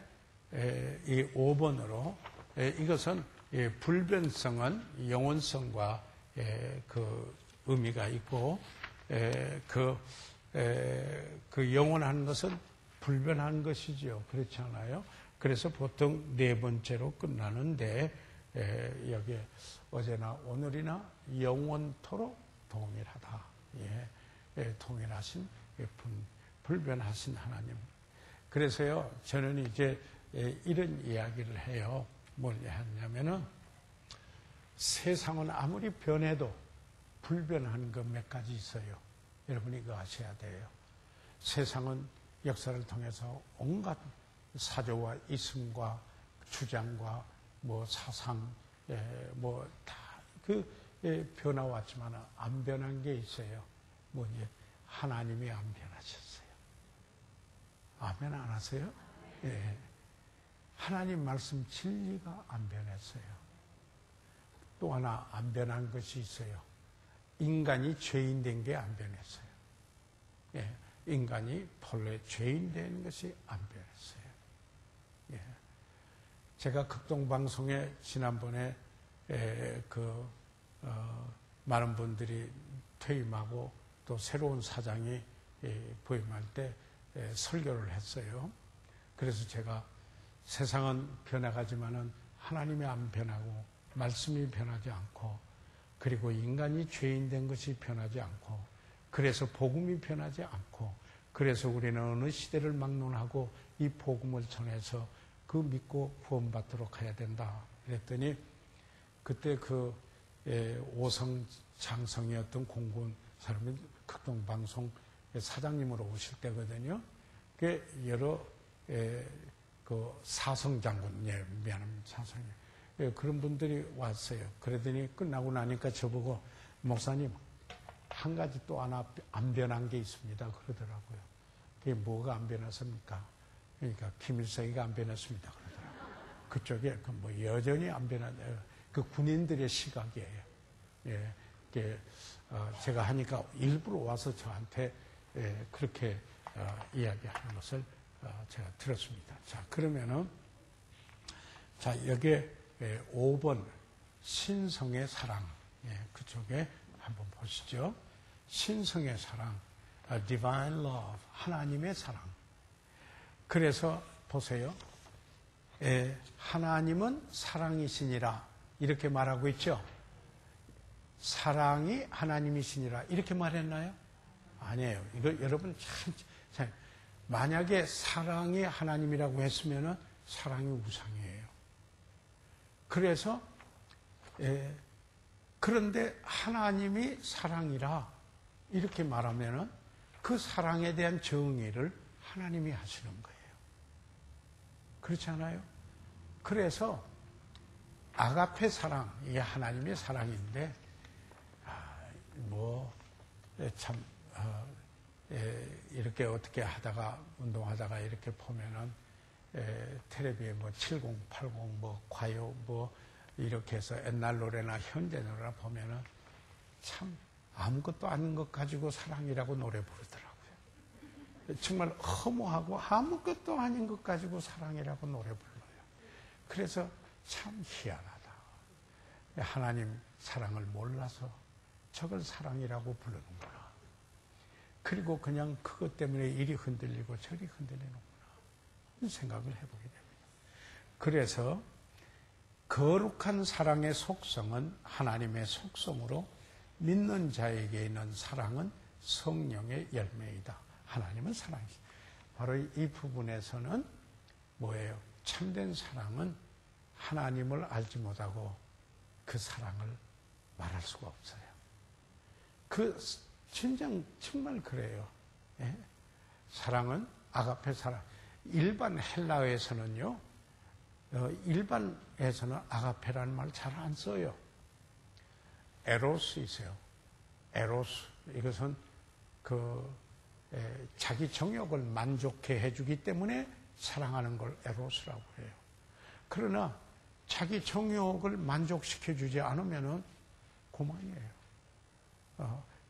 이 5번으로 이것은 불변성은 영원성과 그 의미가 있고 그 영원한 것은 불변한 것이죠. 그렇지 않아요? 그래서 보통 네 번째로 끝나는데 여기에 어제나 오늘이나 영원토록 동일하다. 동일하신 불변하신 하나님. 그래서요, 저는 이제 이런 이야기를 해요. 뭘 하냐면은 세상은 아무리 변해도 불변한 것 몇 가지 있어요. 여러분이 그거 아셔야 돼요. 세상은 역사를 통해서 온갖 사조와 이승과 주장과 뭐 사상 뭐 다 그 변화왔지만 안 변한 게 있어요. 뭐지? 하나님이 안 변하셨어요. 아멘 안 하세요? 예. 하나님 말씀 진리가 안 변했어요. 또 하나 안 변한 것이 있어요. 인간이 죄인 된 게 안 변했어요. 예. 인간이 본래 죄인 된 것이 안 변했어요. 예. 제가 극동방송에 지난번에 많은 분들이 퇴임하고 또 새로운 사장이 부임할 때 설교를 했어요. 그래서 제가 세상은 변해가지만은 하나님이 안 변하고 말씀이 변하지 않고 그리고 인간이 죄인 된 것이 변하지 않고 그래서 복음이 변하지 않고 그래서 우리는 어느 시대를 막론하고 이 복음을 전해서 그 믿고 구원받도록 해야 된다. 그랬더니 그때 그 오성 장성이었던 공군 사람이 극동방송 사장님으로 오실 때거든요. 그 여러 그 사성장군, 미안합니다. 사성이 그런 분들이 왔어요. 그러더니 끝나고 나니까 저보고 목사님 한 가지 또 하나 안 변한 게 있습니다. 그러더라고요. 그게 뭐가 안 변했습니까? 그러니까 김일성이가 안 변했습니다. 그러더라고요. 그쪽에 그 뭐 여전히 안 변한 그 군인들의 시각이에요. 예, 제가 하니까 일부러 와서 저한테 그렇게 이야기하는 것을 제가 들었습니다. 자, 그러면은 자 여기에 5번 신성의 사랑 그쪽에 한번 보시죠. 신성의 사랑, divine love, 하나님의 사랑. 그래서 보세요. 하나님은 사랑이시니라 이렇게 말하고 있죠. 사랑이 하나님이시니라 이렇게 말했나요? 아니에요. 이거 여러분 참, 만약에 사랑이 하나님이라고 했으면은 사랑이 우상이에요. 그래서, 그런데 하나님이 사랑이라 이렇게 말하면은 그 사랑에 대한 정의를 하나님이 하시는 거예요. 그렇지 않아요? 그래서 아가페 사랑, 이게 하나님의 사랑인데, 참, 이렇게 어떻게 하다가, 운동하다가 이렇게 보면은, 텔레비에 70, 80, 과요, 이렇게 해서 옛날 노래나 현대 노래나 보면은 참 아무것도 아닌 것 가지고 사랑이라고 노래 부르더라고요. 정말 허무하고 아무것도 아닌 것 가지고 사랑이라고 노래 불러요. 그래서 참 희한하다. 하나님 사랑을 몰라서 저걸 사랑이라고 부르는구나. 그리고 그냥 그것 때문에 이리 흔들리고 저리 흔들리는구나. 생각을 해보게 됩니다. 그래서 거룩한 사랑의 속성은 하나님의 속성으로 믿는 자에게 있는 사랑은 성령의 열매이다. 하나님은 사랑이시다. 바로 이 부분에서는 뭐예요? 참된 사랑은 하나님을 알지 못하고 그 사랑을 말할 수가 없어요. 정말 그래요. 예? 사랑은 아가페 사랑. 일반 헬라어에서는요, 일반에서는 아가페라는 말 잘 안 써요. 에로스 있어요. 에로스. 이것은 자기 정욕을 만족해 해주기 때문에 사랑하는 걸 에로스라고 해요. 그러나 자기 정욕을 만족시켜 주지 않으면은 그만이에요.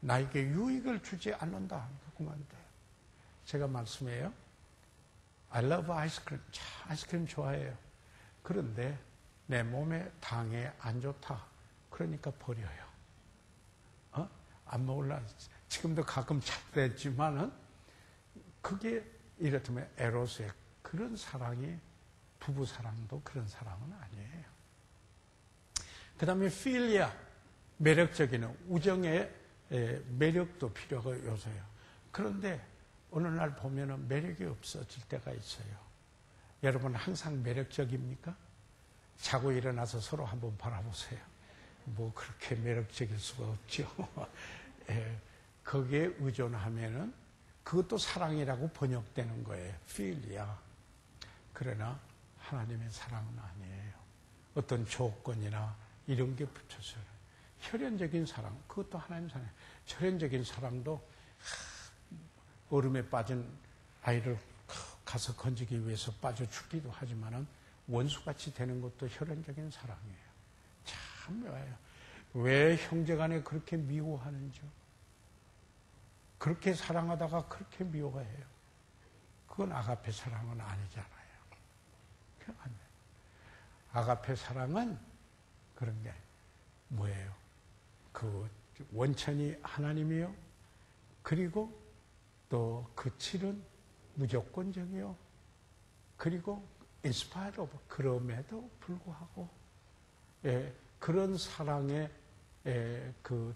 나에게 유익을 주지 않는다. 그만 돼요. 제가 말씀해요. I love 아이스크림. 아이스크림 좋아해요. 그런데 내 몸에 당에 안 좋다. 그러니까 버려요. 안 먹을라. 지금도 가끔 찾겠지만은 그게 이렇다면 에로스의 그런 사랑이 부부 사랑도 그런 사랑은 아니에요. 그 다음에 필리아, 매력적인 우정의 매력도 필요가 요소예요. 그런데 어느 날 보면은 매력이 없어질 때가 있어요. 여러분 항상 매력적입니까? 자고 일어나서 서로 한번 바라보세요. 그렇게 매력적일 수가 없죠. 거기에 의존하면은 그것도 사랑이라고 번역되는 거예요. 필리아. 그러나 하나님의 사랑은 아니에요. 어떤 조건이나 이런 게 붙여서요. 혈연적인 사랑, 그것도 하나님 사랑이에요. 혈연적인 사랑도 얼음에 빠진 아이를 가서 건지기 위해서 빠져 죽기도 하지만은 원수같이 되는 것도 혈연적인 사랑이에요. 참 묘해요. 왜 형제간에 그렇게 미워하는지요? 그렇게 사랑하다가 그렇게 미워해요. 그건 아가페 사랑은 아니잖아요. 아가페 사랑은 그런 게 뭐예요? 그 원천이 하나님이요. 그리고 또 그 질은 무조건적이요. 그리고 인스파이어 오브 그럼에도 불구하고 그런 사랑의 그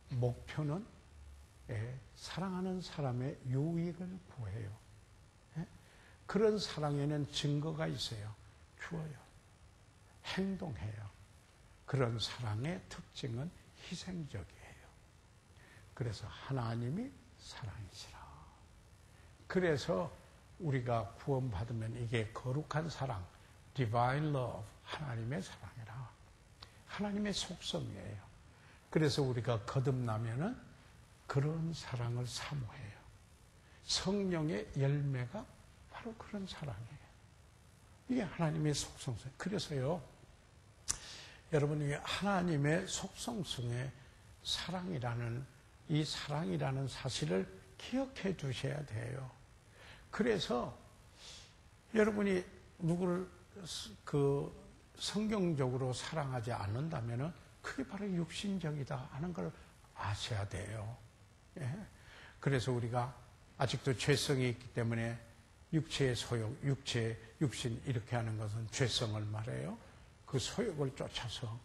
목표는 사랑하는 사람의 유익을 구해요. 그런 사랑에는 증거가 있어요. 주어요. 행동해요. 그런 사랑의 특징은 희생적이에요. 그래서 하나님이 사랑이시라. 그래서 우리가 구원받으면 이게 거룩한 사랑, divine love, 하나님의 사랑이라. 하나님의 속성이에요. 그래서 우리가 거듭나면은 그런 사랑을 사모해요. 성령의 열매가 바로 그런 사랑이에요. 이게 하나님의 속성성. 그래서요, 여러분이 하나님의 속성성의 사랑이라는 이 사랑이라는 사실을 기억해 두셔야 돼요. 그래서 여러분이 누구를 성경적으로 사랑하지 않는다면은 그게 바로 육신적이다 하는 걸 아셔야 돼요. 예? 그래서 우리가 아직도 죄성이 있기 때문에 육체의 소욕, 육신 이렇게 하는 것은 죄성을 말해요. 그 소욕을 쫓아서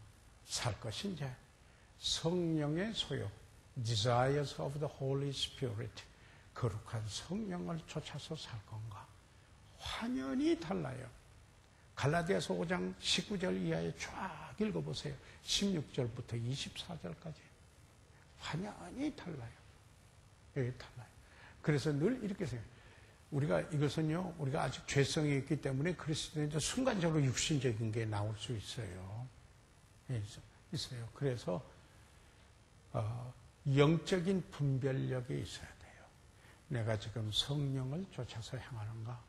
살 것인지 성령의 소욕, desires of the Holy Spirit, 거룩한 성령을 쫓아서 살 건가? 완전히 달라요. 갈라디아서 5장 19절 이하에 쫙 읽어보세요. 16절부터 24절까지. 완전히 달라요. 예, 달라요. 그래서 늘 이렇게 생각해요. 우리가 이것은요, 우리가 아직 죄성이 있기 때문에 그리스도인도 순간적으로 육신적인 게 나올 수 있어요. 예, 있어요. 그래서, 영적인 분별력이 있어야 돼요. 내가 지금 성령을 쫓아서 향하는가?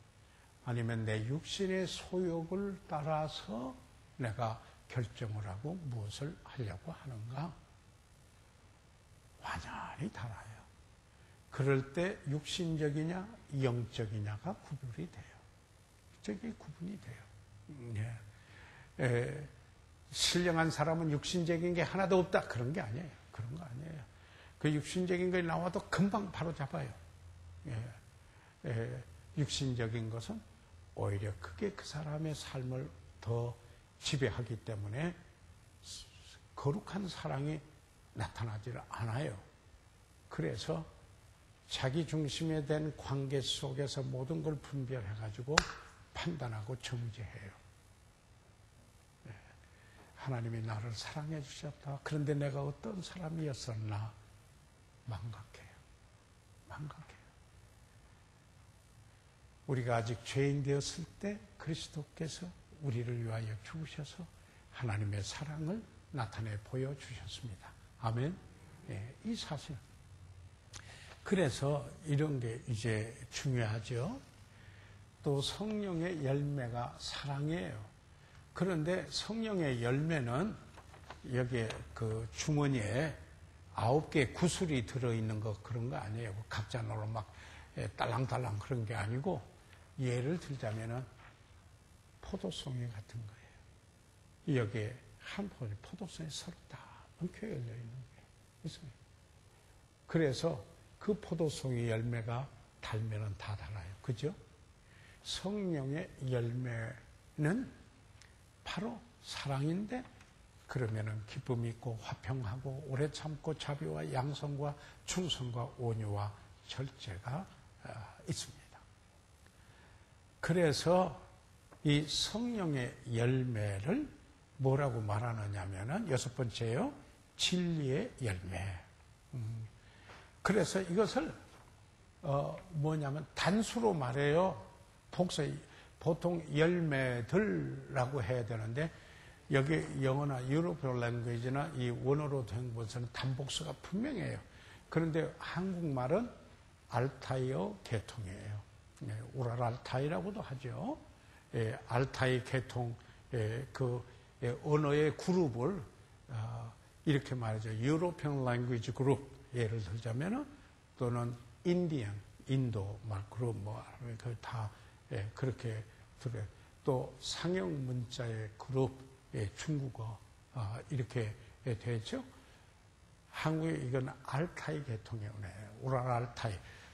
아니면 내 육신의 소욕을 따라서 내가 결정을 하고 무엇을 하려고 하는가? 완전히 달라요. 그럴 때 육신적이냐 영적이냐가 구분이 돼요. 저게 구분이 돼요. 예. 신령한 사람은 육신적인 게 하나도 없다. 그런 게 아니에요. 그런 거 아니에요. 그 육신적인 게 나와도 금방 바로 잡아요. 육신적인 것은 오히려 그게 그 사람의 삶을 더 지배하기 때문에 거룩한 사랑이 나타나질 않아요. 그래서 자기 중심에 된 관계 속에서 모든 걸 분별해가지고 판단하고 정죄해요. 하나님이 나를 사랑해 주셨다. 그런데 내가 어떤 사람이었었나? 망각해요. 망각해요. 우리가 아직 죄인 되었을 때 그리스도께서 우리를 위하여 죽으셔서 하나님의 사랑을 나타내 보여주셨습니다. 아멘. 예, 이 사실. 그래서 이런 게 이제 중요하죠. 또 성령의 열매가 사랑이에요. 그런데 성령의 열매는 여기에 그 주머니에 9개 구슬이 들어있는 거 그런 거 아니에요. 각자 노로 막 딸랑딸랑 그런 게 아니고 예를 들자면은 포도송이 같은 거예요. 여기에 한 포도송이 서로 다 엉켜 열려 있는 게 있어요. 그래서 그 포도송이 열매가 달면은 다 달아요. 그죠? 성령의 열매는 바로 사랑인데 그러면은 기쁨이 있고 화평하고 오래 참고 자비와 양성과 충성과 온유와 절제가 있습니다. 그래서 이 성령의 열매를 뭐라고 말하느냐면은 6번째요. 진리의 열매. 그래서 이것을 뭐냐면 단수로 말해요. 보통 열매들라고 해야 되는데 여기 영어나 유로피언 랭귀지나 이 원어로 된 것은 단복수가 분명해요. 그런데 한국말은 알타이어 계통이에요. 우랄알타이라고도 하죠. 알타이 계통 그 언어의 그룹을 이렇게 말하죠. 유로피언 랭귀지 그룹 예를 들자면은 또는 인디언 인도 말 그룹 뭐 다 그렇게 들어요. 또 상형 문자의 그룹 중국어 이렇게 되죠. 한국에 이건 알타이 계통의 언어예요.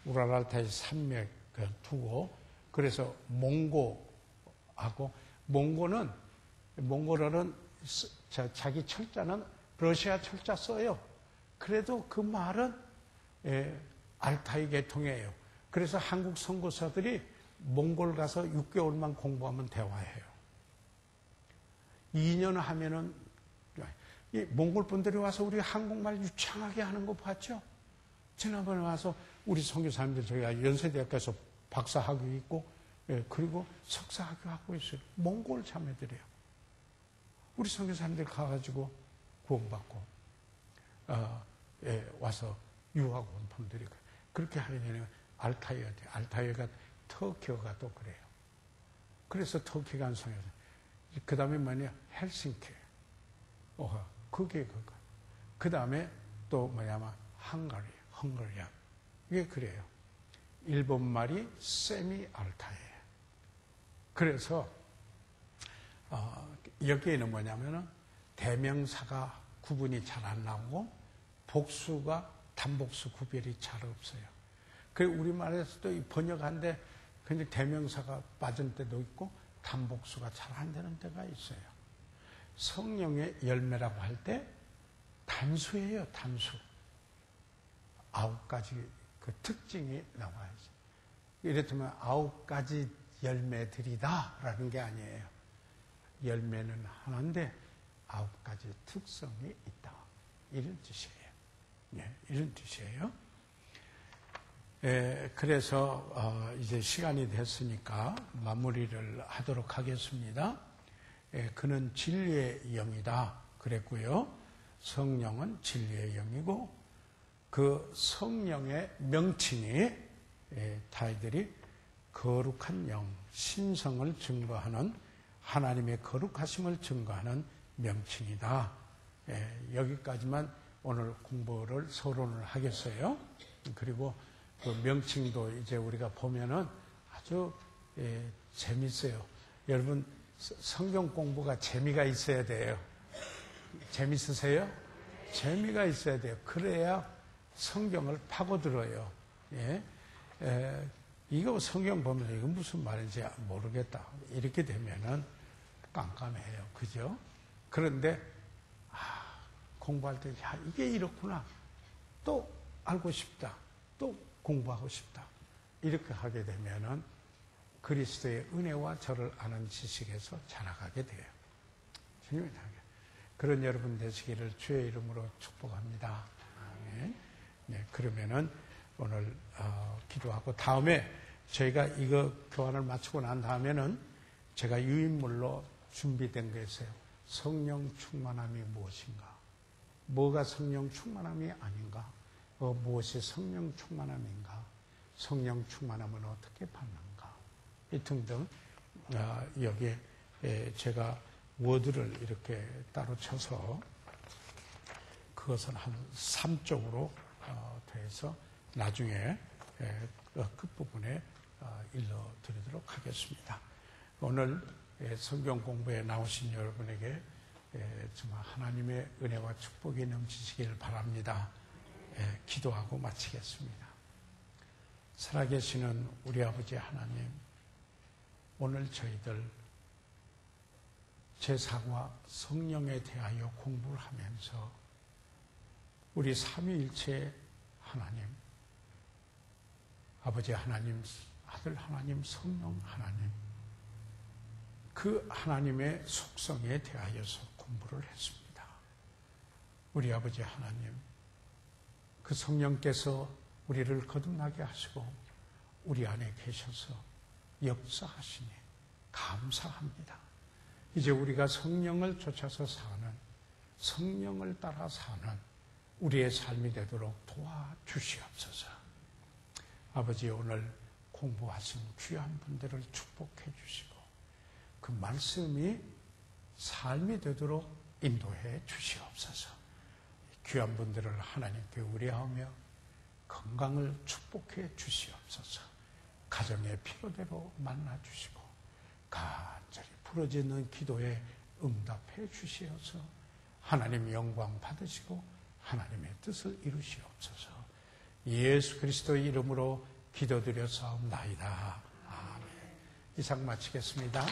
우랄알타이 산맥 두고 그래서 몽고하고 몽골어는 자기 철자는 러시아 철자 써요. 그래도 그 말은 알타이 계통이에요. 그래서 한국 선교사들이 몽골 가서 6개월만 공부하면 대화해요. 2년 하면은 이 몽골 분들이 와서 우리 한국말 유창하게 하는 거 봤죠? 지난번에 와서 우리 선교사님들 저희가 연세대학교에서 박사학위 있고 그리고 석사학위 하고 있어요. 몽골 자매들이에요. 우리 선교사님들 가가지고 구원받고 와서 유학 온 분들이 그렇게 하게 되면 알타이어가 돼요. 알타이어가 터키어가 또 그래요. 그래서 터키 간 성에서 그 다음에 뭐냐 헬싱키. 그게 그거. 그 다음에 또 뭐냐면 헝가리아. 이게 그래요. 일본 말이 세미 알타이에요. 그래서 여기에는 뭐냐면은 대명사가 구분이 잘 안 나오고 복수가 단복수 구별이 잘 없어요. 그 우리말에서도 번역한데 근데 대명사가 빠진 때도 있고 단복수가 잘 안 되는 때가 있어요. 성령의 열매라고 할 때 단수예요, 단수. 9가지 그 특징이 나와야죠. 이랬다면 9가지 열매들이다라는 게 아니에요. 열매는 하나인데 9가지 특성이 있다. 이런 뜻이에요. 네, 이런 뜻이에요. 그래서 이제 시간이 됐으니까 마무리를 하도록 하겠습니다. 그는 진리의 영이다 그랬고요. 성령은 진리의 영이고 그 성령의 명칭이 다이들이 거룩한 영, 신성을 증거하는 하나님의 거룩하심을 증거하는 명칭이다. 여기까지만 오늘 공부를 서론을 하겠어요. 그리고 그 명칭도 이제 우리가 보면은 아주 재밌어요. 여러분 성경 공부가 재미가 있어야 돼요. 재밌으세요? 재미가 있어야 돼요. 그래야 성경을 파고들어요. 이거 성경 보면 이거 무슨 말인지 모르겠다. 이렇게 되면은 깜깜해요. 그죠? 그런데 공부할 때 이게 이렇구나. 또 알고 싶다. 또 공부하고 싶다. 이렇게 하게 되면은 그리스도의 은혜와 저를 아는 지식에서 자라가게 돼요. 주님의 자게. 그런 여러분 되시기를 주의 이름으로 축복합니다. 아멘. 네, 그러면은 오늘 기도하고 다음에 저희가 이거 교환을 마치고 난 다음에는 제가 유인물로 준비된 게 있어요. 성령 충만함이 무엇인가? 뭐가 성령 충만함이 아닌가? 무엇이 성령 충만함인가? 성령 충만함은 어떻게 받는가? 이 등등 여기에 제가 워드를 이렇게 따로 쳐서 그것은 한 3쪽으로 돼서 나중에 끝부분에 일러드리도록 하겠습니다. 오늘 성경 공부에 나오신 여러분에게 정말 하나님의 은혜와 축복이 넘치시길 바랍니다. 기도하고 마치겠습니다. 살아계시는 우리 아버지 하나님, 오늘 저희들 제사와 성령에 대하여 공부를 하면서 우리 삼위일체 하나님, 아버지 하나님, 아들 하나님, 성령 하나님, 그 하나님의 속성에 대하여서 공부를 했습니다. 우리 아버지 하나님, 그 성령께서 우리를 거듭나게 하시고 우리 안에 계셔서 역사하시니 감사합니다. 이제 우리가 성령을 쫓아서 사는, 성령을 따라 사는 우리의 삶이 되도록 도와주시옵소서. 아버지, 오늘 공부하신 귀한 분들을 축복해 주시고 그 말씀이 삶이 되도록 인도해 주시옵소서. 귀한 분들을 하나님께 의뢰하며 건강을 축복해 주시옵소서. 가정의 필요대로 만나 주시고 간절히 부르짖는 기도에 응답해 주시어서 하나님 영광 받으시고 하나님의 뜻을 이루시옵소서. 예수 그리스도의 이름으로 기도드려 사옵나이다. 아멘. 이상 마치겠습니다.